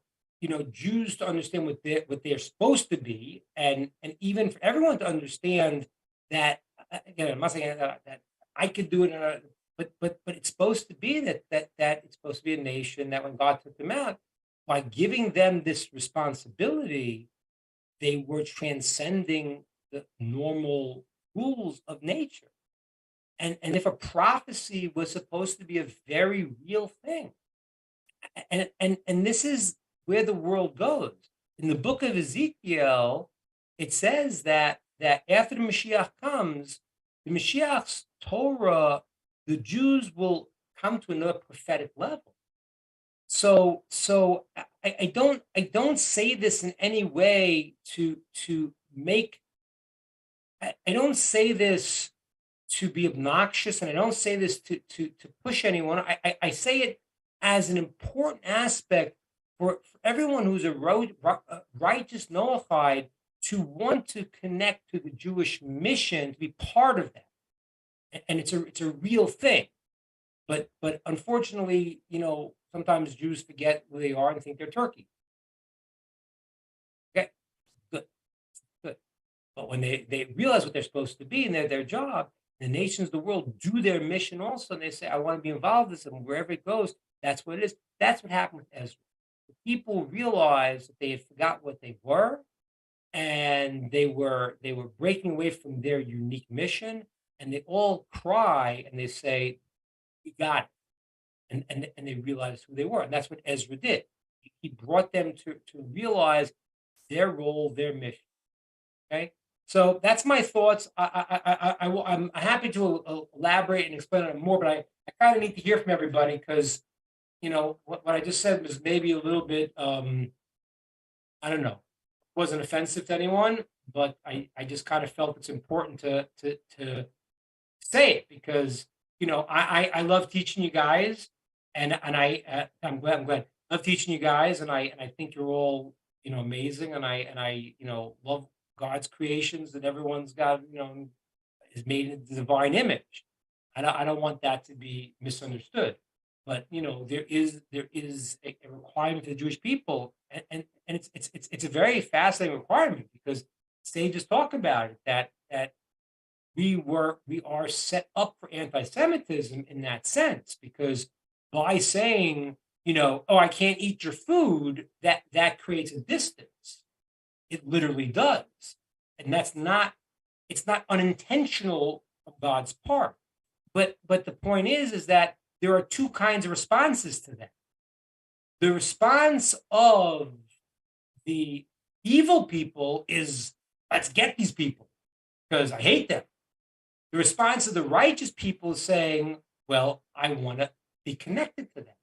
Jews to understand what they're supposed to be, and even for everyone to understand that. Again, I'm not saying that I could do it, but it's supposed to be that it's supposed to be a nation that when God took them out, by giving them this responsibility, they were transcending the normal rules of nature. And if a prophecy was supposed to be a very real thing, and this is where the world goes. In the book of Ezekiel, it says that after the Mashiach comes, the Mashiach's Torah, the Jews will come to another prophetic level. So I don't say this in any way to make. I don't say this to be obnoxious, and I don't say this to push anyone. I say it as an important aspect for everyone who's a righteous Noahide to want to connect to the Jewish mission, to be part of that, and it's a real thing. But unfortunately, sometimes Jews forget who they are and think they're Turkey. Okay, good. But when they realize what they're supposed to be and their job, the nations of the world do their mission also, and they say, I want to be involved in this, and wherever it goes, that's what it is. That's what happened with Ezra. The people realized that they had forgot what they were, and they were breaking away from their unique mission, and they all cry and they say, we got it. And they realized who they were. And that's what Ezra did. He brought them to realize their role, their mission. Okay? So that's my thoughts. I'm happy to elaborate and explain it more, but I kind of need to hear from everybody because, what I just said was maybe a little bit, I don't know, wasn't offensive to anyone, but I just kind of felt it's important to say it because, I love teaching you guys, and I'm glad. I love teaching you guys, and I think you're all amazing, and I love God's creations that everyone's got is made in the divine image. I don't want that to be misunderstood, but there is a requirement for the Jewish people, and it's a very fascinating requirement because sages talk about it that we are set up for anti-Semitism in that sense because by saying oh, I can't eat your food, that creates a distance. It literally does, and it's not unintentional on God's part. But the point is that there are two kinds of responses to that. The response of the evil people is, let's get these people because I hate them. The response of the righteous people is saying, well, I want to be connected to them.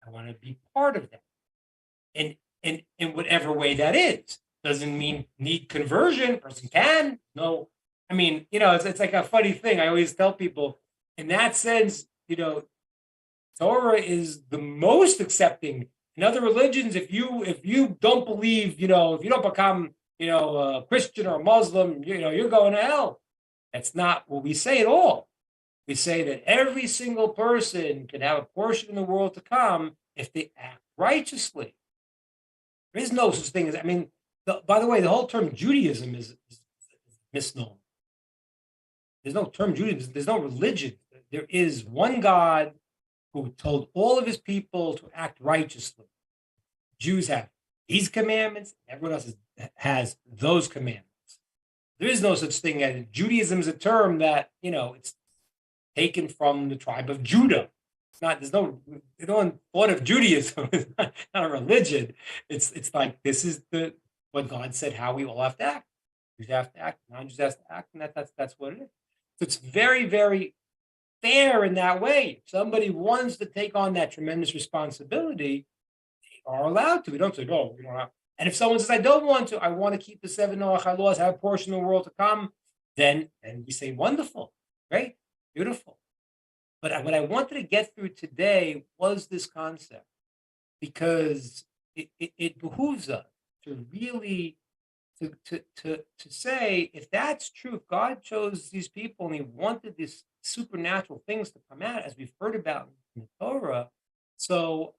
I want to be part of them. And in whatever way that is. Doesn't mean need conversion. Person can. No. I mean, it's like a funny thing. I always tell people, in that sense, Torah is the most accepting. In other religions, if you don't believe, if you don't become, a Christian or a Muslim, you're going to hell. That's not what we say at all. We say that every single person can have a portion in the world to come if they act righteously. There is no such thing as, by the way, the whole term Judaism is misnomer. There's no term Judaism. There's no religion. There is one God who told all of his people to act righteously. Jews have these commandments. Everyone else has those commandments. There is no such thing as Judaism is a term that, it's taken from the tribe of Judah. No one thought of Judaism. It's not a religion. It's like, this is what God said, how we all have to act. Jews have to act, non-Jews have to act, and that's what it is. So it's very, very fair in that way. If somebody wants to take on that tremendous responsibility, they are allowed to. We don't say, no, you don't have. And if someone says, I don't want to, I want to keep the 7 Noach laws, have a portion of the world to come, then we say, wonderful, great, beautiful. But what I wanted to get through today was this concept, because it behooves us to really to say, if that's true, if God chose these people and He wanted these supernatural things to come out, as we've heard about in the Torah, so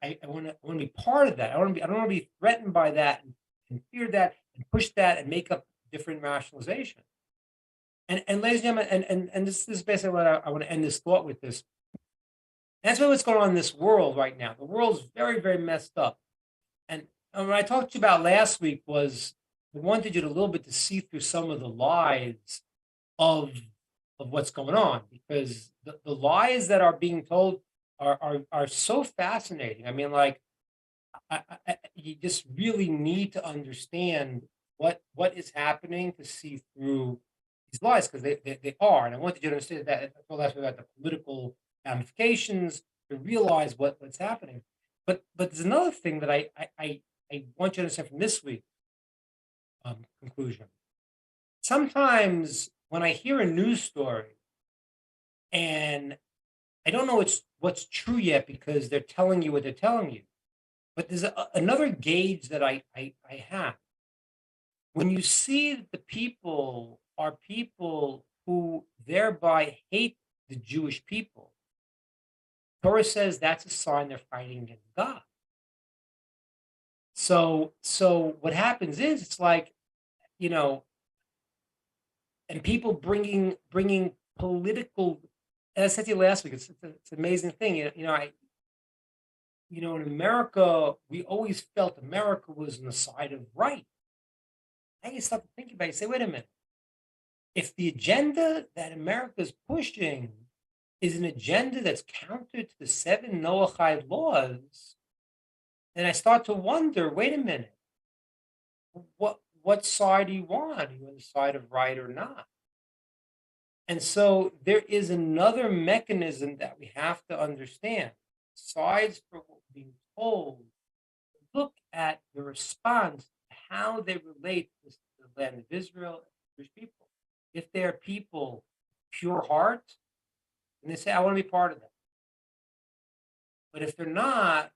I want to be part of that. I don't want to be threatened by that and fear that and push that and make up different rationalization. And ladies and gentlemen, and this is basically what I want to end this thought with this. That's really what's going on in this world right now. The world's very, very messed up. And what I talked to you about last week was I wanted you to a little bit to see through some of the lies of what's going on, because the lies that are being told are so fascinating. I mean, like, you just really need to understand what is happening to see through these lies, because they are. And I wanted you to understand that. I told last week about the political ramifications, to realize what's happening. But there's another thing that I want you to understand from this week's conclusion. Sometimes when I hear a news story and I don't know what's true yet, because they're telling you what they're telling you, but there's another gauge that I have. When you see that the people are people who thereby hate the Jewish people, Torah says that's a sign they're fighting against God. So what happens is, it's like, and people bringing political. As I said to you last week, it's an amazing thing. In America, we always felt America was on the side of right. Now you start to think about it, you say, wait a minute. If the agenda that America is pushing is an agenda that's counter to the 7 Noahide laws, then I start to wonder, wait a minute, what side do you want? Are you on the side of right or not? And so there is another mechanism that we have to understand. Besides for what we're being told, look at the response, how they relate to the land of Israel and Jewish people. If they are people pure heart, and they say, I want to be part of that. But if they're not,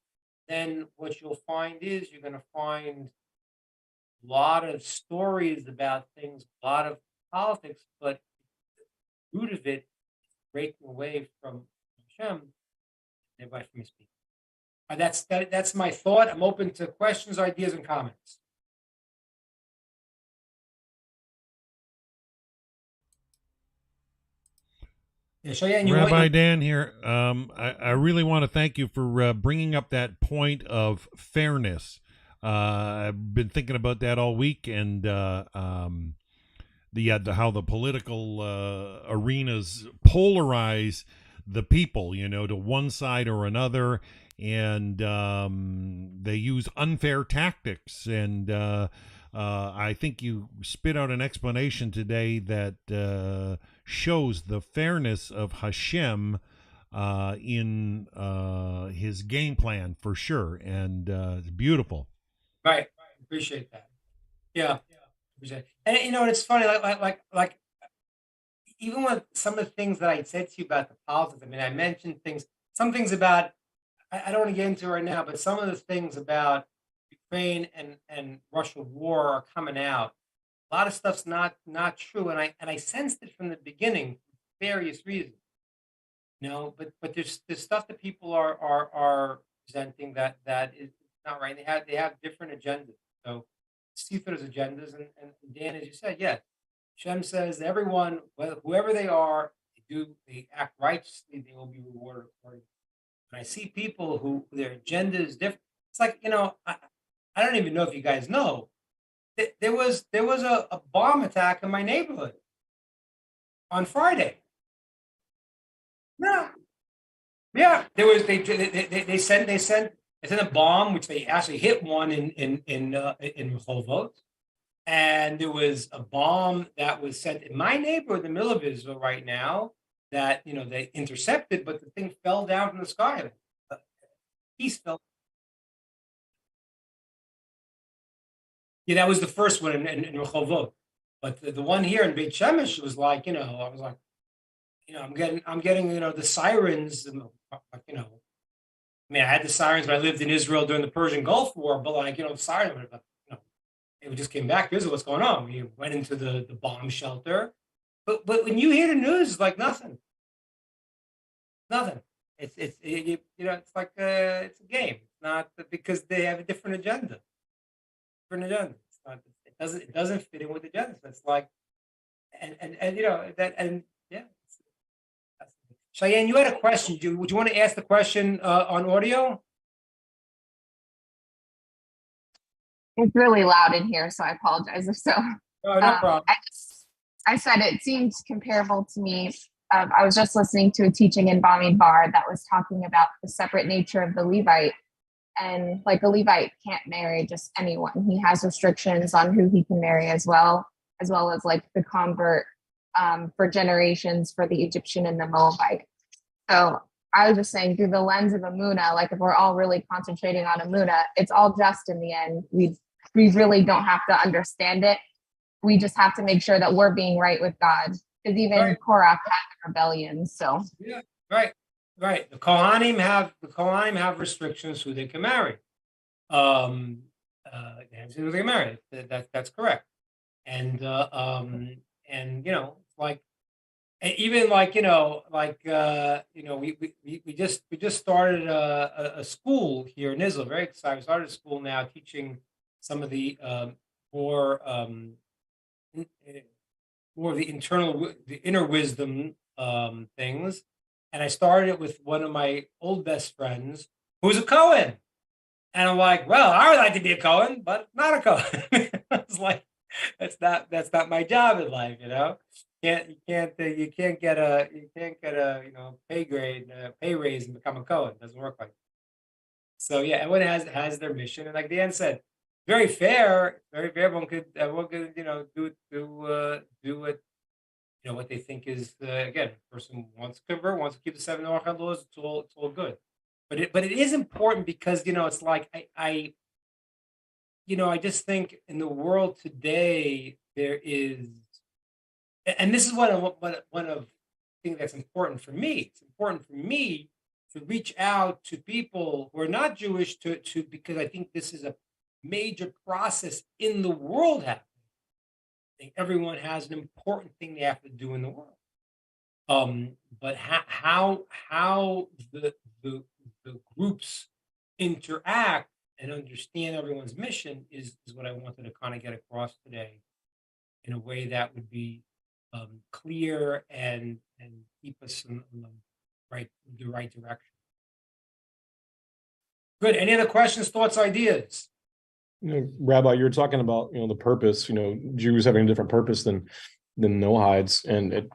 then what you'll find is you're going to find a lot of stories about things, a lot of politics, but the root of it is breaking away from Hashem, thereby from His people. That's my thought. I'm open to questions, ideas, and comments. Yeah, Cheyenne, Rabbi Dan here. I really want to thank you for bringing up that point of fairness. I've been thinking about that all week, and how the political arenas polarize the people, to one side or another, and they use unfair tactics. And I think you spit out an explanation today that shows the fairness of Hashem in His game plan, for sure, and it's beautiful. Right, appreciate that. Yeah, appreciate it. And it's funny, like even with some of the things that I said to you about the politics. I mean, I mentioned some things about, I don't want to get into it right now, but some of the things about Ukraine and Russia war are coming out. A lot of stuff's not true, and I sensed it from the beginning for various reasons. But there's stuff that people are presenting that is not right. They have different agendas. So see through those agendas, and Dan, as you said, yeah, Shem says everyone, whoever they are, they act righteously, they will be rewarded accordingly. When I see people who their agenda is different, it's like, I don't even know if you guys know. There was a bomb attack in my neighborhood on Friday. Yeah. There was they sent a bomb, which they actually hit one in Rehovot, and there was a bomb that was sent in my neighborhood in the middle of Israel right now that they intercepted, but the thing fell down from the sky. The piece fell. Yeah, that was the first one in Rehovot, but the one here in Beit Shemesh was like, I was like, I'm getting, the sirens, I mean, I had the sirens when I lived in Israel during the Persian Gulf War, but the sirens, we just came back. Here's what's going on. We went into the bomb shelter. But when you hear the news, it's like nothing. Nothing. It's it's like it's a game. It's not because they have a different agenda. Different agenda. It's not. It doesn't fit in with the agenda. So it's like and that and yeah. Cheyenne, you had a question. Would you want to ask the question on audio? It's really loud in here, so I apologize if so. Oh, no problem. I said it seemed comparable to me. I was just listening to a teaching in Bamidbar that was talking about the separate nature of the Levite. And like a Levite can't marry just anyone. He has restrictions on who he can marry as well as like the convert for generations for the Egyptian and the Moabite. So I was just saying through the lens of Amuna, like if we're all really concentrating on Amuna, it's all just in the end. We really don't have to understand it. We just have to make sure that we're being right with God. Because even Korach had rebellions. So yeah, right. The Kohanim have restrictions who they can marry. Who they can marry. That's correct. And like even like we just started a school here in Israel. Very excited. We started a school now teaching some of the more of the inner wisdom things. And I started it with one of my old best friends who's a Cohen. And I'm like, well, I would like to be a Cohen, but not a Cohen. I was like, that's not my job in life, You can't get a pay raise and become a Cohen. It doesn't work like that. So yeah, everyone has their mission, and like Dan said, very fair. Everyone could do it. What they think is again, a person wants to convert, wants to keep the 7 Noach laws. It's all good. But it is important because it's like I just think in the world today there is, and this is one of things that's important for me. It's important for me to reach out to people who are not Jewish to because I think this is a major process in the world happening. I think everyone has an important thing they have to do in the world. But how the groups interact and understand everyone's mission is what I wanted to kind of get across today in a way that would be clear and keep us in the right direction. Good. Any other questions, thoughts, ideas? Rabbi, you're talking about the purpose. Jews having a different purpose than Noahides, and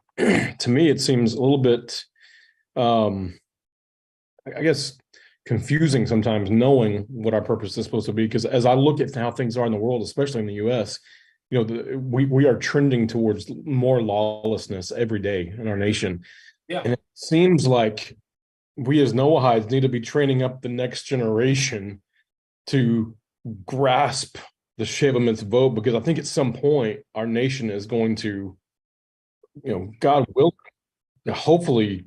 to me it seems a little bit, I guess, confusing sometimes knowing what our purpose is supposed to be. Because as I look at how things are in the world, especially in the U.S., we are trending towards more lawlessness every day in our nation. Yeah, and it seems like we as Noahides need to be training up the next generation to grasp the Sheva mitzvot, because I think at some point our nation is going to, God will hopefully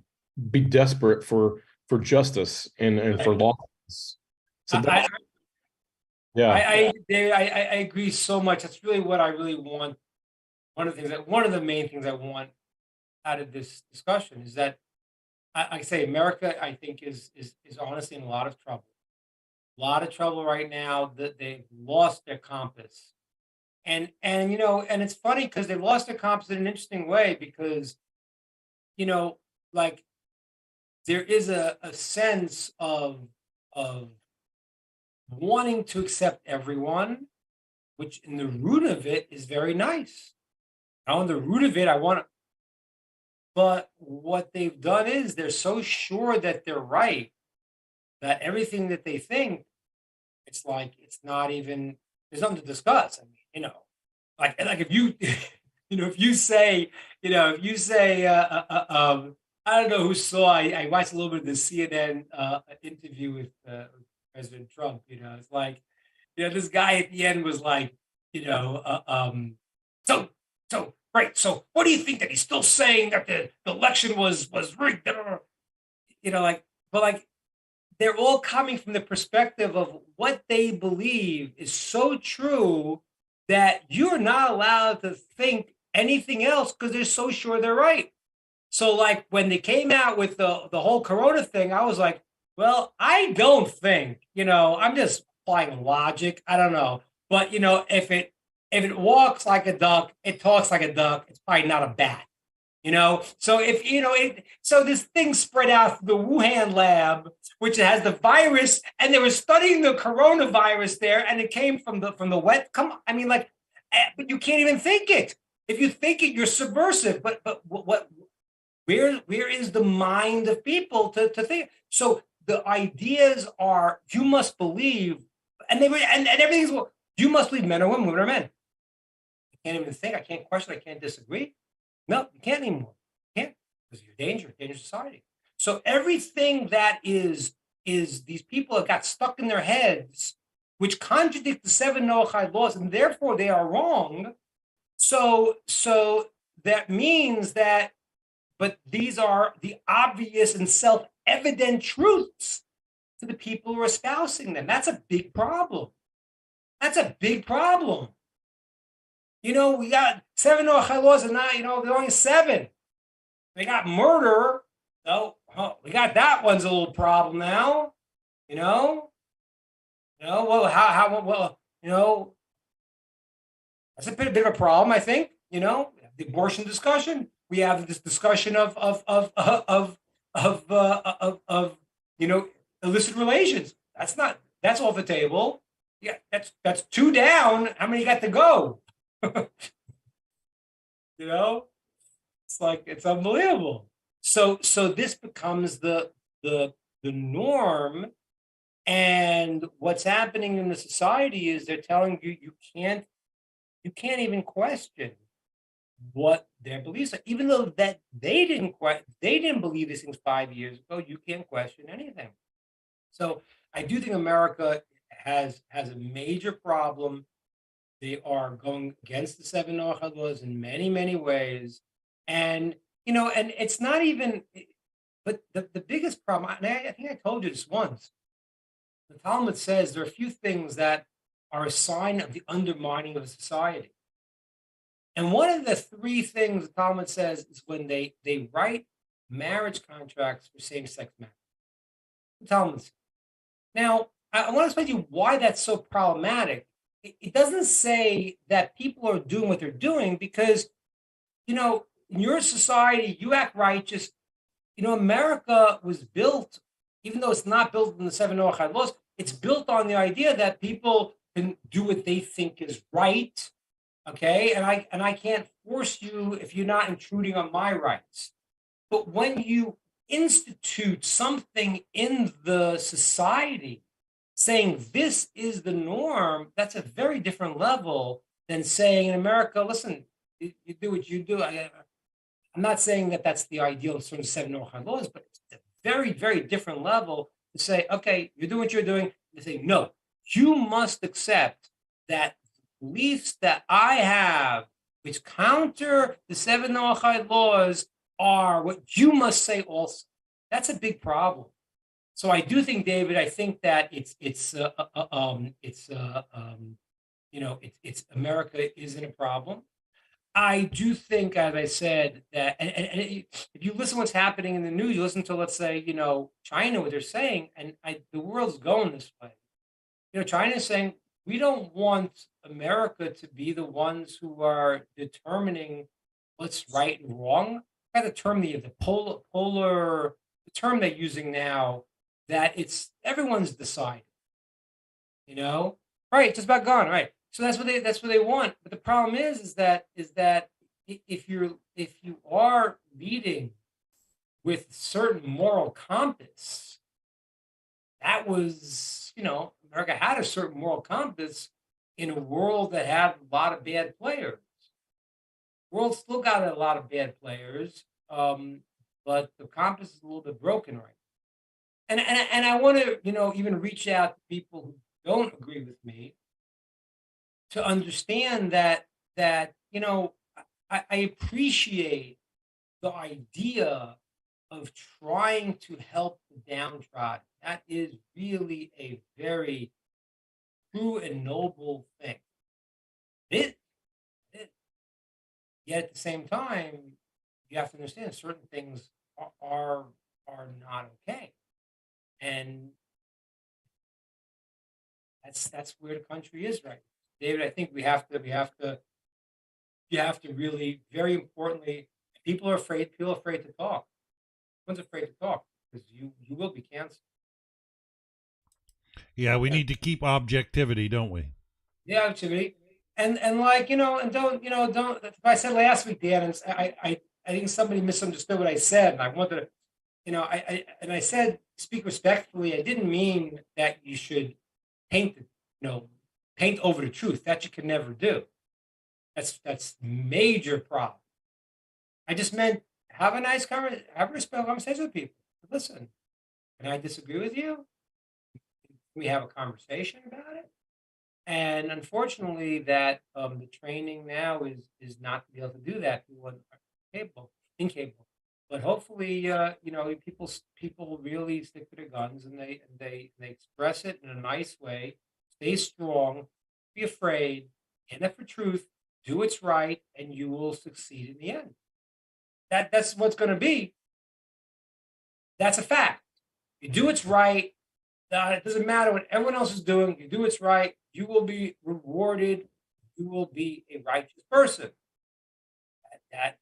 be desperate for justice and for lawfulness. So I agree so much. That's really what I really want. One of the main things I want out of this discussion is that I say America, I think, is honestly in a lot of trouble. A lot of trouble right now that they've lost their compass. And it's funny because they lost their compass in an interesting way because, like there is a sense of wanting to accept everyone, which in the root of it is very nice. On the root of it, I want to, but what they've done is they're so sure that they're right that everything that they think, it's like it's not even, there's nothing to discuss. I mean, like if you if you say I don't know who saw, I watched a little bit of the CNN interview with President Trump. It's like this guy at the end was like so right, so what do you think that he's still saying that the election was rigged? But they're all coming from the perspective of what they believe is so true that you're not allowed to think anything else because they're so sure they're right. So like when they came out with the whole Corona thing, I was like, well, I don't think, I'm just applying logic. I don't know. But if it walks like a duck, it talks like a duck, it's probably not a bat. So if so this thing spread out through the Wuhan lab, which has the virus, and they were studying the coronavirus there, and it came from the wet. But you can't even think it. If you think it, you're subversive. But what where is the mind of people to think? So the ideas are you must believe, and everything's you must believe men or women are men. I can't even think. I can't question. I can't disagree. No, you can't anymore. You can't because you're dangerous society. So everything that is these people have got stuck in their heads, which contradict the 7 Noahide laws, and therefore they are wrong. So that means that, but these are the obvious and self-evident truths to the people who are espousing them. That's a big problem. That's a big problem. We got 7 Noahide laws, and now, there's only 7. They got murder. So we got that one's a little problem now. That's a bit of a problem, I think. The abortion discussion. We have this discussion of illicit relations. That's off the table. Yeah, that's 2 down. How many got to go? It's like it's unbelievable. So this becomes the norm, and what's happening in the society is they're telling you you can't even question what their beliefs are, even though that they didn't believe these things 5 years ago. You can't question anything. So I do think America has a major problem. They are going against the 7 Noahide laws in many, many ways. And, and it's not even, but the biggest problem, and I think I told you this once, the Talmud says there are a few things that are a sign of the undermining of a society. And one of the 3 things the Talmud says is when they write marriage contracts for same-sex marriage. The Talmud says. Now, I want to explain to you why that's so problematic. It doesn't say that people are doing what they're doing because, in your society, you act righteous. America was built, even though it's not built in the 7 Noahide laws, it's built on the idea that people can do what they think is right. Okay, and I can't force you if you're not intruding on my rights. But when you institute something in the society saying this is the norm, that's a very different level than saying in America, listen, you do what you do. I'm not saying that that's the ideal of certain 7 Noahide laws, but it's a very, very different level to say, okay, you're doing what you're doing. You say, no, you must accept that beliefs that I have, which counter the 7 Noahide laws, are what you must say also. That's a big problem. So I do think, David, I think that it's America isn't a problem. I do think, as I said, that and if you listen to what's happening in the news, you listen to, let's say, China, what they're saying, and the world's going this way. China is saying, we don't want America to be the ones who are determining what's right and wrong. I got the term, the polar, the term they're using now, that it's everyone's deciding. Right? It's just about gone, right? So that's what they want. But the problem is that if you are leading with certain moral compass, that was, America had a certain moral compass in a world that had a lot of bad players. The world still got a lot of bad players, but the compass is a little bit broken right now. And I want to, even reach out to people who don't agree with me to understand that I appreciate the idea of trying to help the downtrodden. That is really a very true and noble thing. It, it. Yet at the same time, you have to understand certain things are not okay, and that's where the country is right now. David, I think you have to really, very importantly, people are afraid. People are afraid to talk. Everyone's afraid to talk because you will be canceled. Yeah, we need to keep objectivity, don't we? Yeah, activity, and like and don't. If I said last week, Dan, and I think somebody misunderstood what I said, and I wanted to, I said speak respectfully. I didn't mean that you should paint paint over the truth. That you can never do. That's major problem. I just meant have a nice conversation, have a respectful conversation with people. Listen, can I disagree with you? Can we have a conversation about it? And unfortunately, that the training now is not to be able to do that. People are incapable. But hopefully, people really stick to their guns and they express it in a nice way. Stay strong, be afraid, stand up for truth, do what's right, and you will succeed in the end. That's what's going to be. That's a fact. You do what's right. It doesn't matter what everyone else is doing. You do what's right. You will be rewarded. You will be a righteous person.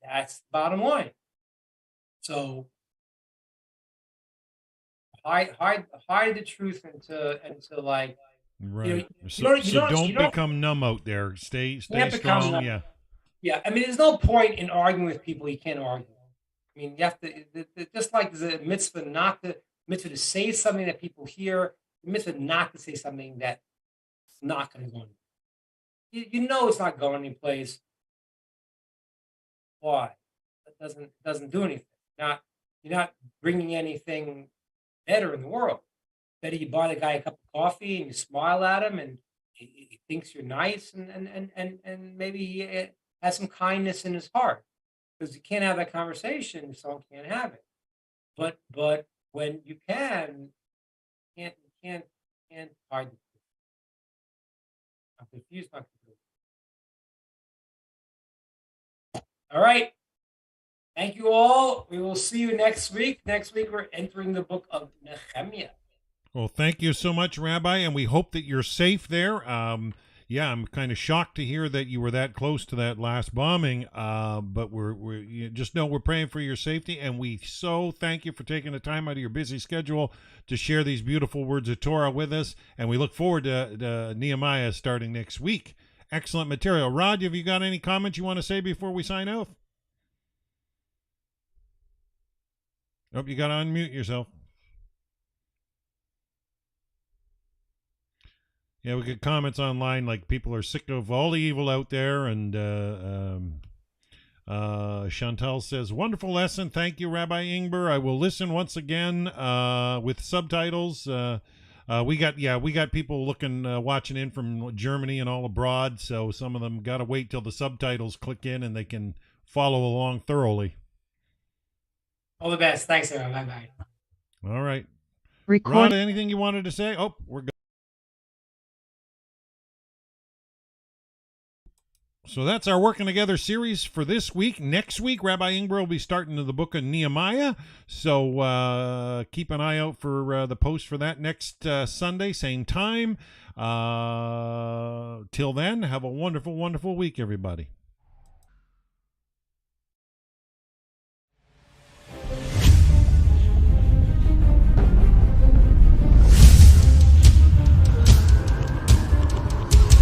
That's the bottom line. So hide the truth into like Right. you Don't don't become numb out there. Stay can't become strong. numb. Yeah. Yeah, I mean, there's no point in arguing with people you can't argue. I mean, you have to just like there's a mitzvah to say something that people hear, the mitzvah not to say something that's not going to go anywhere. You know it's not going anyplace. Why? That doesn't do anything. You're not bringing anything better in the world. Better you buy the guy a cup of coffee and you smile at him and he thinks you're nice and maybe he has some kindness in his heart because you can't have that conversation if someone can't have it. But when you you can't hide the truth. I'm confused. Not confused. All right. Thank you all. We will see you next week. Next week we're entering the book of Nehemiah. Well, thank you so much, Rabbi, and we hope that you're safe there. Yeah, I'm kind of shocked to hear that you were that close to that last bombing. But you just know we're praying for your safety, and we so thank you for taking the time out of your busy schedule to share these beautiful words of Torah with us. And we look forward to Nehemiah starting next week. Excellent material. Rod, have you got any comments you want to say before we sign off? Nope, you got to unmute yourself. Yeah, we get comments online like people are sick of all the evil out there. And Chantal says, wonderful lesson. Thank you, Rabbi Ingber. I will listen once again with subtitles. We got people watching in from Germany and all abroad. So some of them got to wait till the subtitles click in and they can follow along thoroughly. All the best. Thanks, everyone. Bye-bye. All right. Record. Rod, anything you wanted to say? Oh, we're good. So that's our Working Together series for this week. Next week, Rabbi Ingber will be starting the book of Nehemiah. So keep an eye out for the post for that next Sunday, same time. Till then, have a wonderful, wonderful week, everybody.